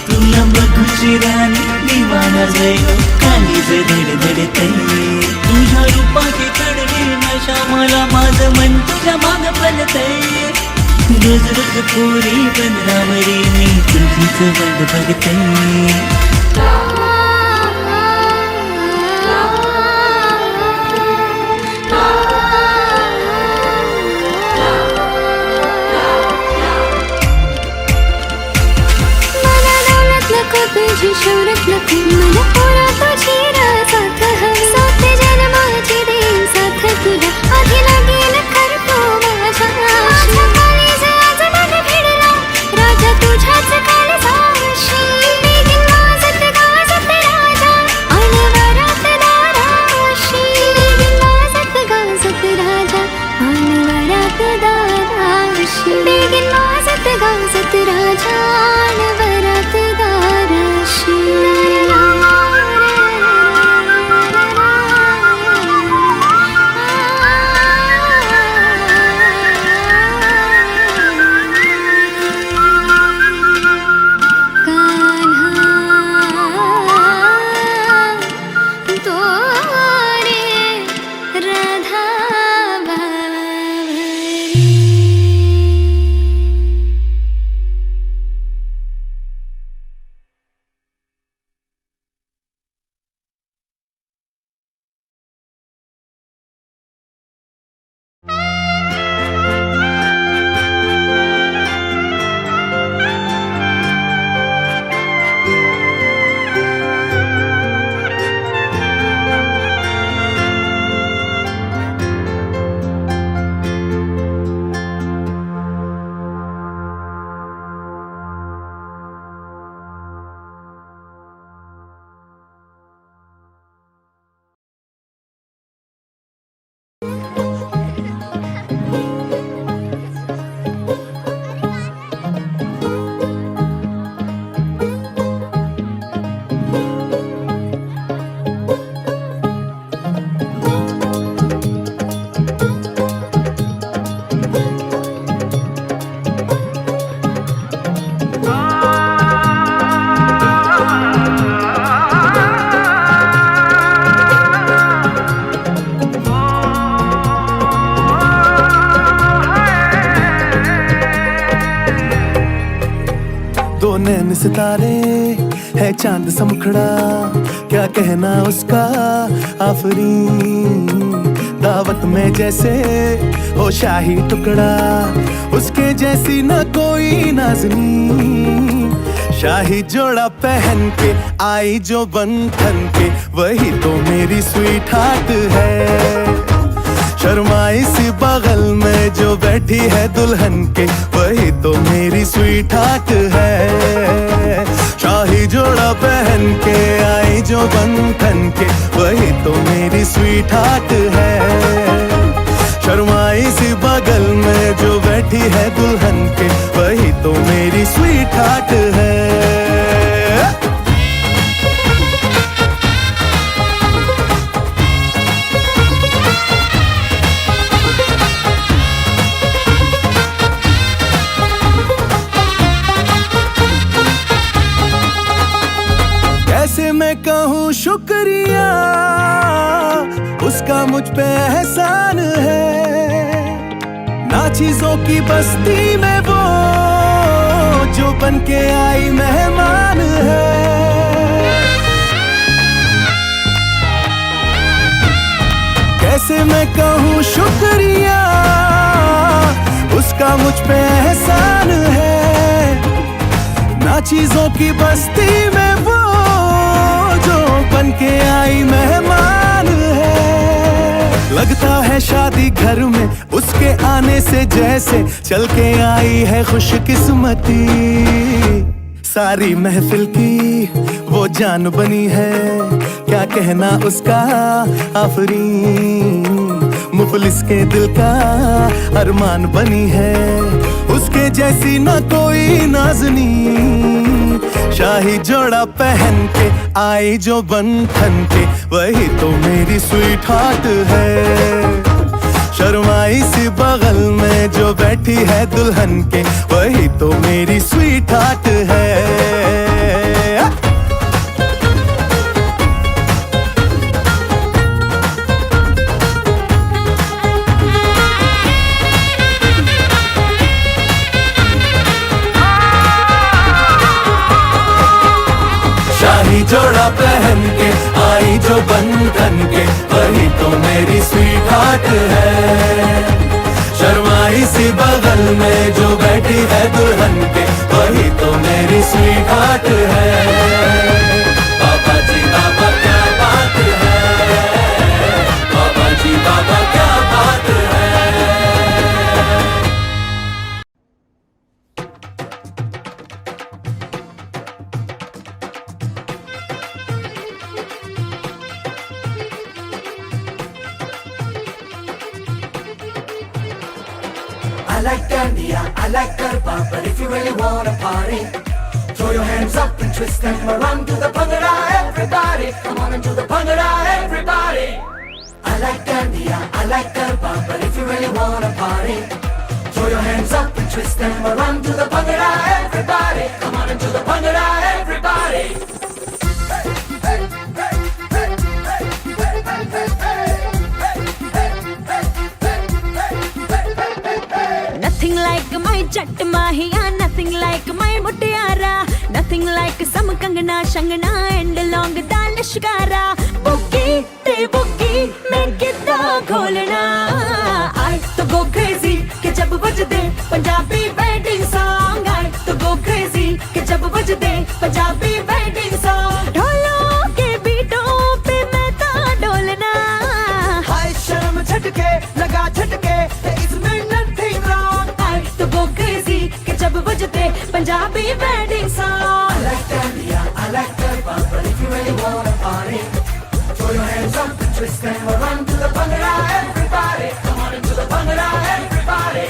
तुला बघूची राणी दिवाना जायो कालीज धडधडते तुझ्या रूपाची चढली नशा मला माझं मन तुझ्या माग पलते रोज रोज पोरी बंदरावरी मी तुझीच वाट बघते तुझी शौरत नको मला पोरा तुझी साथ हवी साथ जन्माची देईन साथ तुला आधी लागेल करतो माझ्या काळीज आज मन भिडला राजा तुझ्याच काळजाशी बेगीन वाजत गाजत राजा अनवरात दाराशी बेगीन वाजत गाजत राजा अनवरात दाराशी बेगीन वाजत गाजत राजा अनवरात नैन सितारे है चांद सा मुखड़ा क्या कहना उसका आफरीन दावत में जैसे हो शाही टुकड़ा उसके जैसी न कोई नाज़नीन शाही जोड़ा पहन के आई जो बंधन के वही तो मेरी स्वीट हार्ट है शर्माई सी बगल में जो बैठी है दुल्हन के वही तो मेरी स्वीट हार्ट है शाही जोड़ा पहन के आई जो बंधन के वही तो मेरी स्वीट हार्ट है शर्माई सी बगल में जो बैठी है दुल्हन के वही तो मेरी स्वीट हार्ट है कैसे मैं कहूँ शुक्रिया उसका मुझ पे एहसान है ना चीजों की बस्ती में वो जो बन के आई मेहमान है कैसे मैं कहूँ शुक्रिया उसका मुझ पे एहसान है ना चीजों की बस्ती में वो जो बन के आई मेहमान है लगता है शादी घर में उसके आने से जैसे चल के आई है खुशकिस्मती सारी महफिल की वो जान बनी है क्या कहना उसका आफरीन मुफलिस के दिल का अरमान बनी है, उसके जैसी ना कोई नाज़नी। शाही जोड़ा पहन के आई जो बन ठन के, वही तो मेरी स्वीट हार्ट है। शर्माई सी बगल में जो बैठी है दुल्हन के, वही तो मेरी स्वीट हार्ट है। शाही जोड़ा पहन के आई जो बंधन के, वही तो मेरी स्वीट हार्ट है। शर्माई सी बगल में जो बैठी है दुल्हन के, वही तो मेरी स्वीट हार्ट है। बाबा जी बाबा क्या बात है, बाबा जी बाबा क्या बात है। I like candy, I like garba, but if you really wanna party, throw your hands up and twist them around to the bhangra, everybody. Come on and do the bhangra, everybody. I like candy, I like garba, but if you really wanna party, throw your hands up and twist them around to the bhangra, everybody. Come on and do the bhangra, everybody. Nothing like my jat mahiya, nothing like my mutiara, nothing like some kangna shangna and long dal shikara. Boogie te boogie main kidda kholna, I to go crazy ke jab bajde Punjabi wedding song. I to go crazy ke jab bajde Punjabi wedding song. ढोलों के बीटों पे मैं ता डोलना, हाय शर्म झटके लगा झटके, इसमें nothing wrong. I to go crazy के जब बजते Punjabi wedding song. I like candy, I like garba, but if you really wanna party, throw your hands up and twist them around to the bhangra, everybody. Come on into the bhangra, everybody.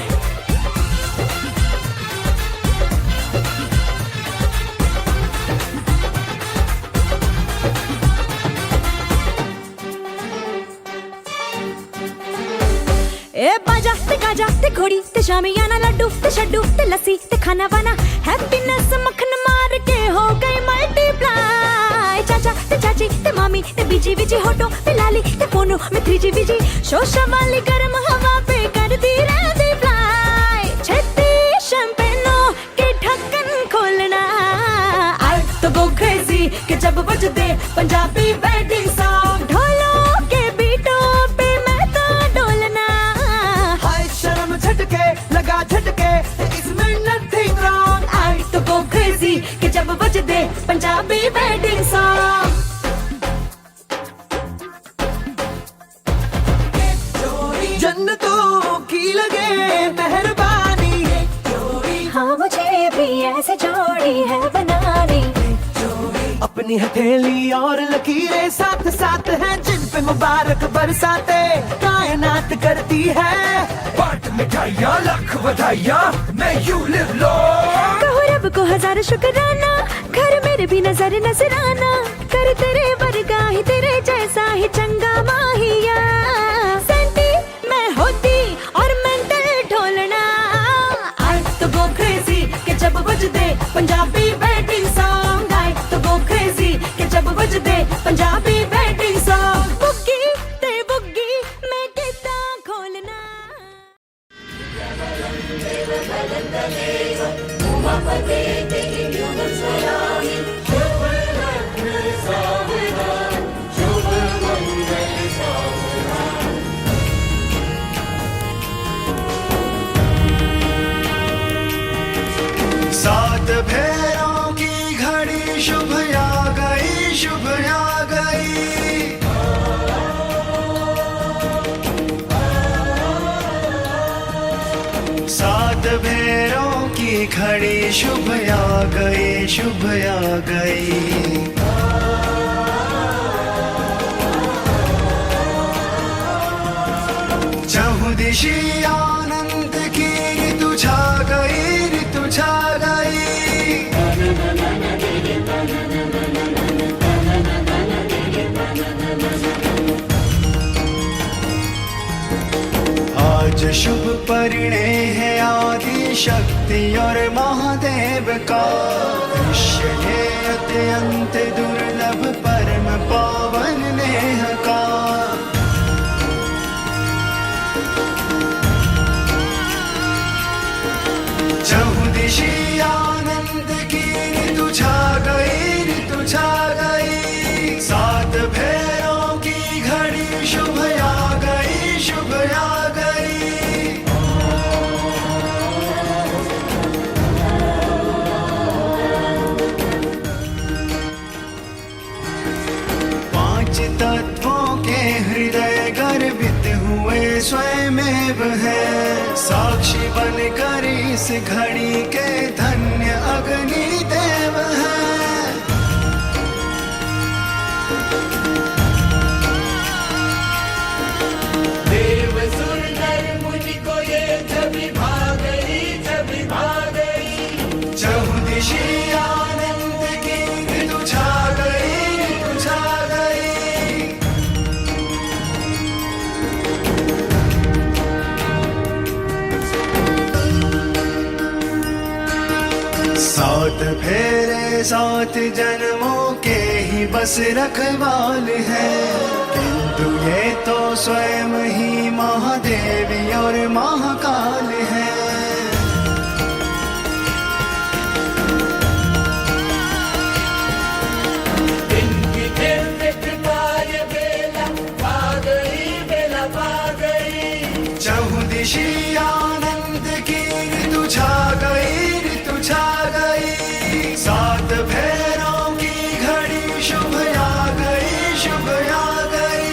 ए बाजा ते गाजा ते घोड़ी ते शामियाना, लड्डू ते शड्डू ते लस्सी ते खाना वाना, हैप्पीनेस मक्खन मार के हो गई मल्टीप्लाई। चाचा ते चाची ते मामी ते बीजी बीजी होटो ते लाली ते फोनो में 3G बीजी, शोशा वाली गर्म हवा पे कर दी रहती फ्लाई। छेती शैंपेनों के ढक्कन खोलना, आई तो गो क्रेजी के जब बजते पंजाबी वेडिंग सॉन्ग। ढोलों के बीटों पे मैं तो डोलना, हाय शर्म झटके लगा झटके, इसमें nothing wrong. आई तो गो क्रेजी के जब बजते पंजाबी वेडिंग सॉन्ग। जन्नतों की लगे मेहरबानी, हाँ मुझे भी ऐसे जोड़ी है बनानी, अपनी हथेली और लकीरें साथ साथ हैं, जिन पे मुबारक बरसाते कायनात करती है। बाट मिठाइयाँ लाख बधाइयाँ, मैं यू लिव लॉन्ग। कहो रब को हजार शुक्राना, घर मेरे भी नजर नजराना, कर तेरे वर्गा ही तेरे जैसा ही चंगा माहिया। सेंटी मैं होती और मेंटल ढोलना, आई तो गो क्रेजी के जब बजते पंजाबी वेडिंग सॉन्ग। आई तो गो क्रेजी के जब बजते पंजाबी वेडिंग सॉन्ग। बुग्गी ते बुग्गी मैं कितना खोलना। सात भेरों की घड़ी शुभ आ गई, शुभ आ गई। सात भेरों की घड़ी शुभ आ गई, शुभ आ गई। शुभ परिणय है आदि शक्ति और महादेव का दृश्य है अत्यंत दुर्लभ परम पावन नेह का चहुदिशी आनंद की ऋतु छा गई ऋतु छा गई सात भैरों की घड़ी शुभ आ गई शुभ आ गई पांच तत्वों के हृदय गर्भित हुए स्वयमेव है साक्षी बनकर इस घड़ी के धन्य अग्नि देव है देव सुर नर मुनि को ये छवि भा गई चहुदिशी आनंद की ऋतु छा गई ऋतु छा गई सात फेरे सात जन्मों के ही बस रखवाल है किंतु ये तो स्वयं ही महादेवी और महाकाल है इनकी दिव्य कृपा ये बेला पा गई चहुदिशी आनंद की ऋतु छा गई ऋतु छा गई सात भैरों की घड़ी शुभ आ गई शुभ आ गई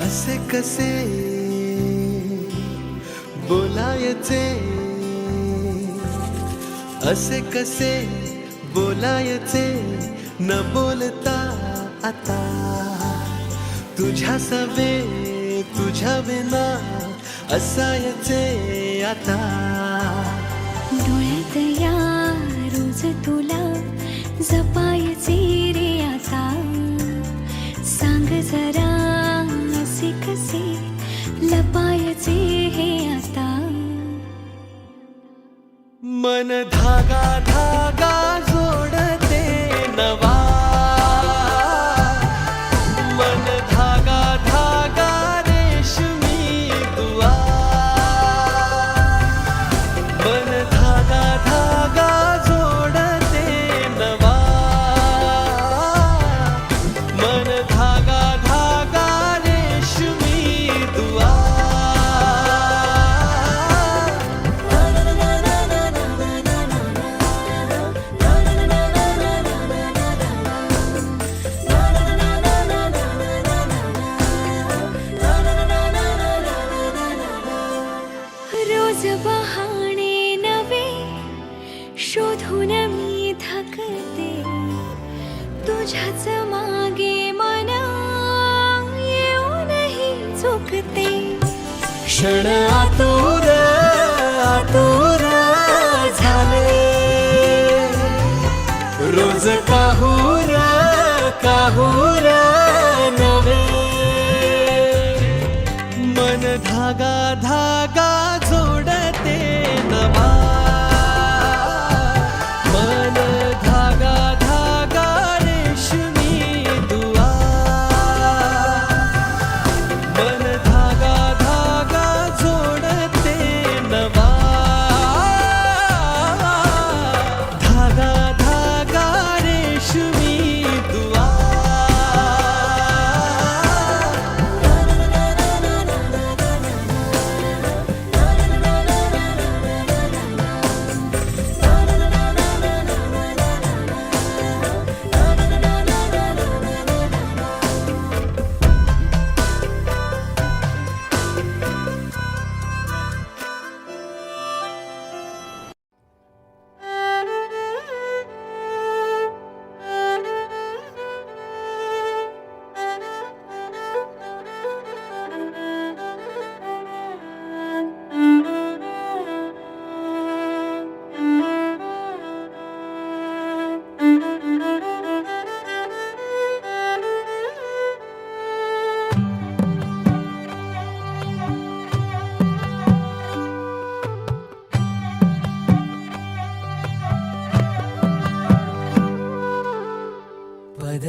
असे कसे बोलायचे असे कसे बोलायचे न बोलता आता तुझ्या सवे तुझ्या विना असायचे आता डोळ्यात या रोज तुला जपायचे रे आता सांग जरा असे कसे लपायचे हे आता मन धागा धागा जोडते नवा मन धागा धागा रेशमी दुआ मन धागा धागा जोडते नवा मन धागा धागा रेशमी दुआ रोज बहाणे नवे शोधून मी थकते तुझ्याच मागे मन येऊनही चुकते क्षण आतुर आतुर झाले रोज काहूर काहूर नवे मन धागा धागा जोडते नवा मन धागा धागा रेशमी दुआ मन धागा धागा जोडते नवा धागा धागा रेशमी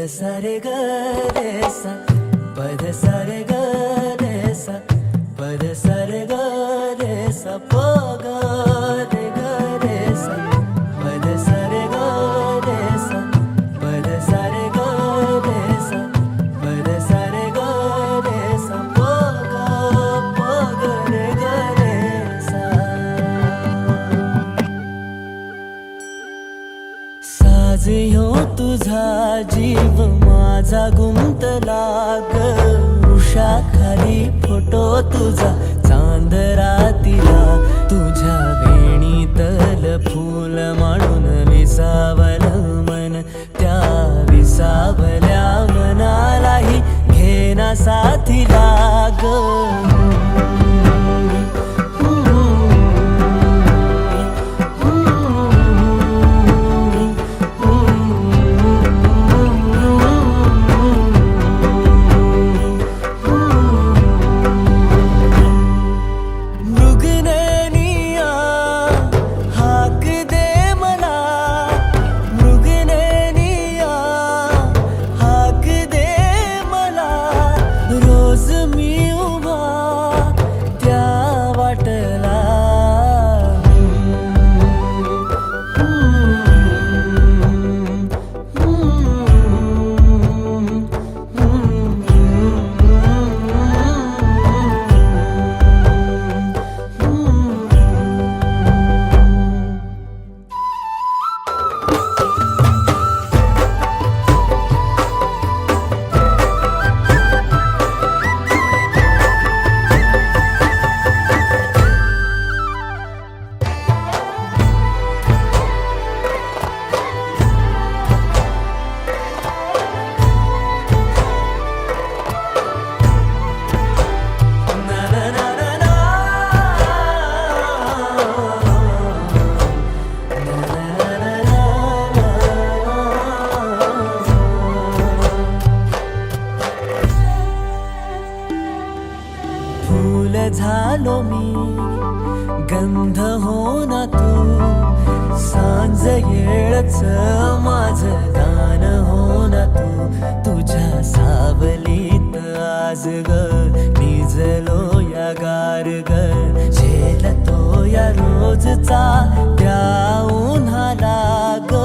सा रे ग रे सा पद सा रे ग रे सा पद सा रे ग रे सा प ग रे ग रे सा पद सा रे ग रे सा पद सा रे ग रे सा पद सा रे ग रे सा प ग रे ग रे सा साज ह्यो तुझा जीव माझा गुंतला ग उषाखाली फोटो तुझा चांद रातीला तुझ्या वेणीतल फूल म्हणून विसावल मन त्या विसावल्या मनालाही घेना साथीला ग फूल झालो मी गंध हो ना तू सांज येळच माझं गान हो ना तू तुझ्या सावलीत आज ग निजलो या गार ग झेलतो या रोजचा त्या उन्हाला ग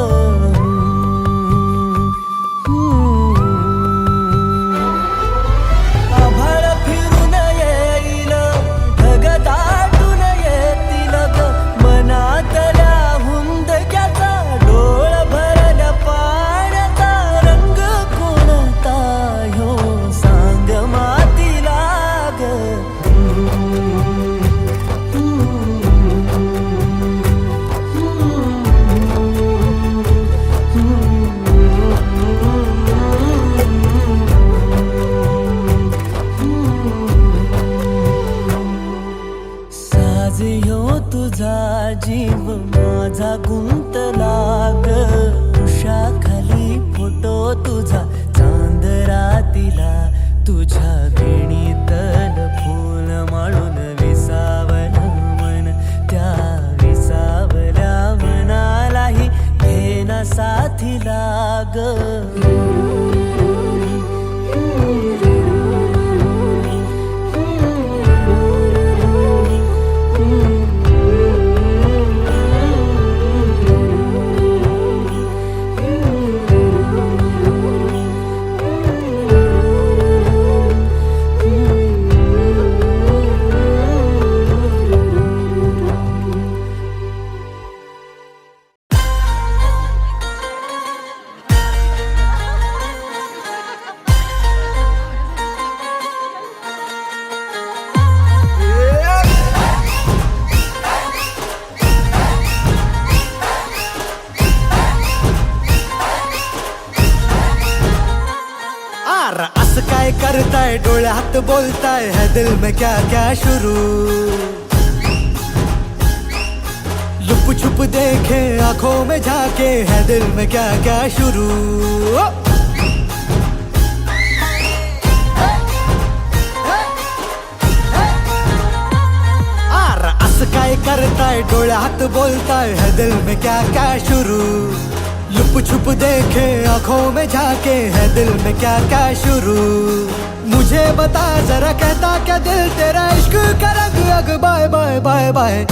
तुझा जीव माझा गुंतला ग उषाखाली फोटो तुझा चांद रातीला तुझ्या वेणीतल फूल माळून विसावल मन त्या विसावल्या मनालाही घेना साथीला ग काय करताय डोळ्यात बोलताय है दिल में क्या क्या शुरू लुप छुप देखे आंखों में झाके है दिल में क्या क्या शुरू असं काय करताय डोळ्यात बोलताय है दिल में क्या क्या शुरू लुप छुप देखे आंखों में झाके है दिल में क्या क्या शुरू। मुझे बता जरा कहता क्या दिल तेरा इश्क का रंग अग बाय बाय बाय बाय।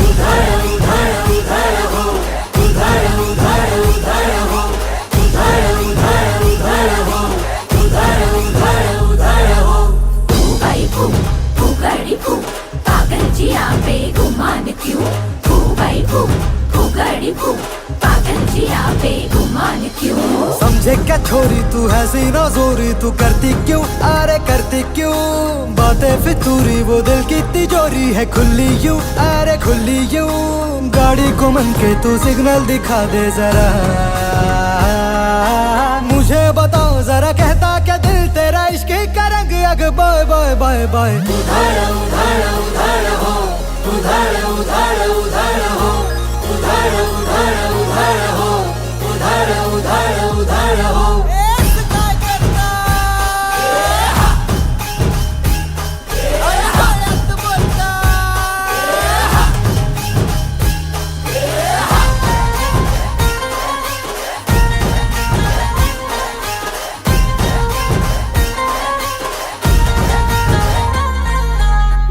पागल जिया पे गुमान क्यों, फू भाई फू, फूगड़ी फू, पागल जिया पे गुमान क्यों। समझे क्या छोरी तू है सीना जोरी, तू करती क्यों अरे करती क्यों बातें फितूरी, वो दिल की तिजोरी है खुली यूं अरे खुली यूं। गाड़ी को मन के तू सिग्नल दिखा दे जरा, मुझे बताओ जरा कहता क्या दिल तेरा इश्क का रंग अग बाय बाय बाय बाय। उधार उधार उधार हो, उधार उधार उधार हो, उधार उधार उधार हो, उधार उधार उधार हो।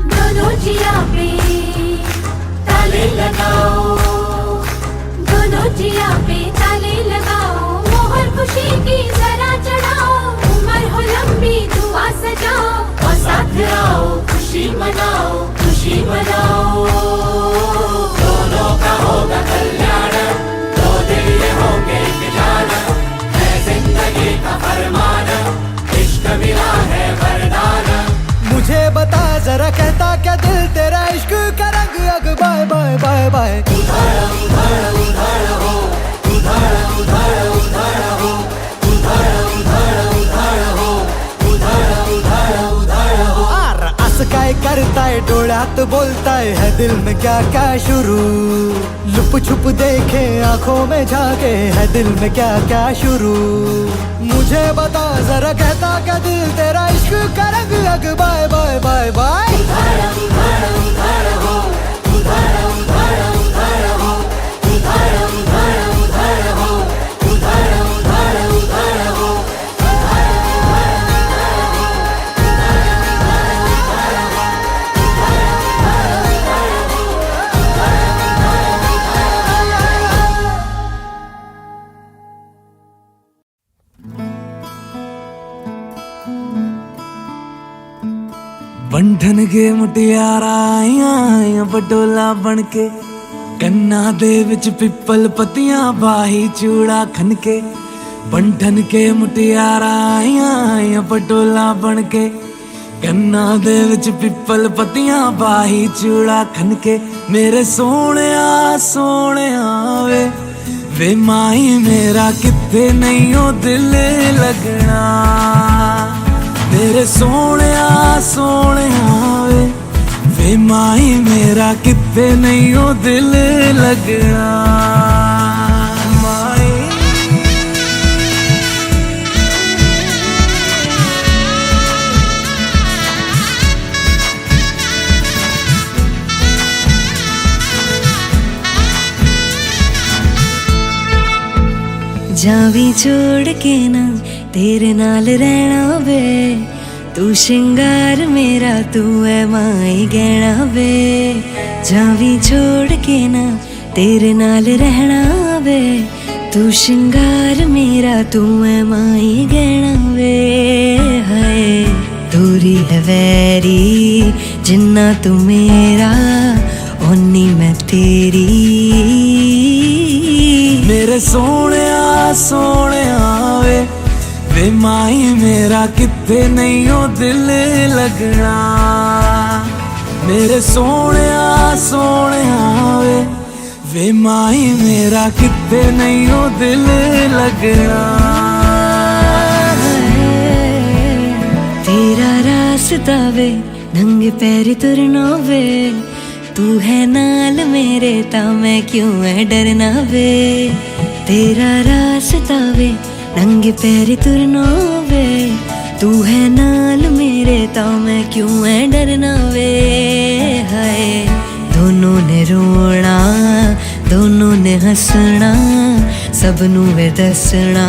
दोनों जिया पे ताले लगाओ, दोनों जिया पे ताले लगाओ, मोहर खुशी की जरा चढ़ाओ, उम्र हो लंबी दुआ सजाओ, और साथ आओ खुशी मनाओ, खुशी मनाओ। दोनों का होगा कल्याण, दो दिल ये होंगे एक जान, है जिंदगी का फरमान, इश्क मिला है वरदान। मुझे बता जरा कहता क्या दिल तेरा इश्क का रंग अग बाय बाय बाय बाय। उधार उधार उधार हो, उधार उधार उधार हो, उधार उधार उधार हो, उधार उधार उधार हो। आर अस काय करताय डोळ्यात बोलताय है दिल में क्या क्या शुरू। लुप छुप देखे आंखों में झाके है दिल में क्या क्या शुरू। मुझे बता जरा कहता क्या दिल तेरा इश्क का रंग अग बाय बाय बाय बाय। उधार उधार उधार हो, उधार उधार उधार हो, उधार उधार उधार हो, उधार उधार उधार हो। बंधन के मुटियारा आइयां बडोला बन के, कन्ना दे विच पिपल पतियां बाही चूड़ा खनके। बंधन के मुटियारा आइयां बडोला बन के, कन्ना दे विच पिपल पतियां बाही चूड़ा खनके। मेरे सोहणिया सोहणिया वे माई मेरा किथे नहीं ओ दिल लगना। मेरे सोहणिया सोहणिया वे माई मेरा किथे नहीं ओ दिल लगना। माई जावी छोड़ के ना तेरे नाल रहना वे, तू श्रृंगार मेरा तू है माई गहना वे। जावी छोड़ के ना तेरे नाल रहना वे, तू श्रृंगार मेरा तू है माई गहना वे। हाय दूरी है वैरी जिन्ना तू मेरा, ओनी मैं तेरी। मेरे सोहणिया सोहणिया वे माई मेरा किथे नहीं ओ दिल लगना। मेरे सोहणिया सोहणिया वे माई मेरा किथे नहीं ओ दिल लगना। तेरा रास्ता वे नंगे पैर तुरना वे, तू है नाल मेरे ता मैं क्यों है डरना वे। तेरा रास्ता वे नंगे पैर तुरना वे, तू है नाल मेरे ता मैं क्यों है डरना वे। हाय दोनों ने रोना दोनों ने हंसना, सब नू वे दसना।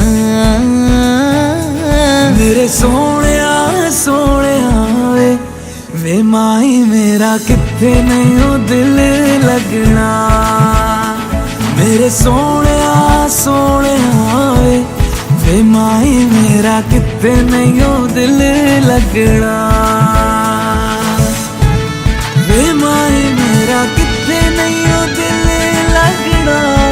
मेरे सोहणिया सोहणिया वे माई मेरा किथे नहीं हो दिल लगना। मेरे सोहणिया सोहणिया वे माई मेरा किथे नहीं हो दिल लगना। वे माई मेरा किथे नहीं हो दिल लगना।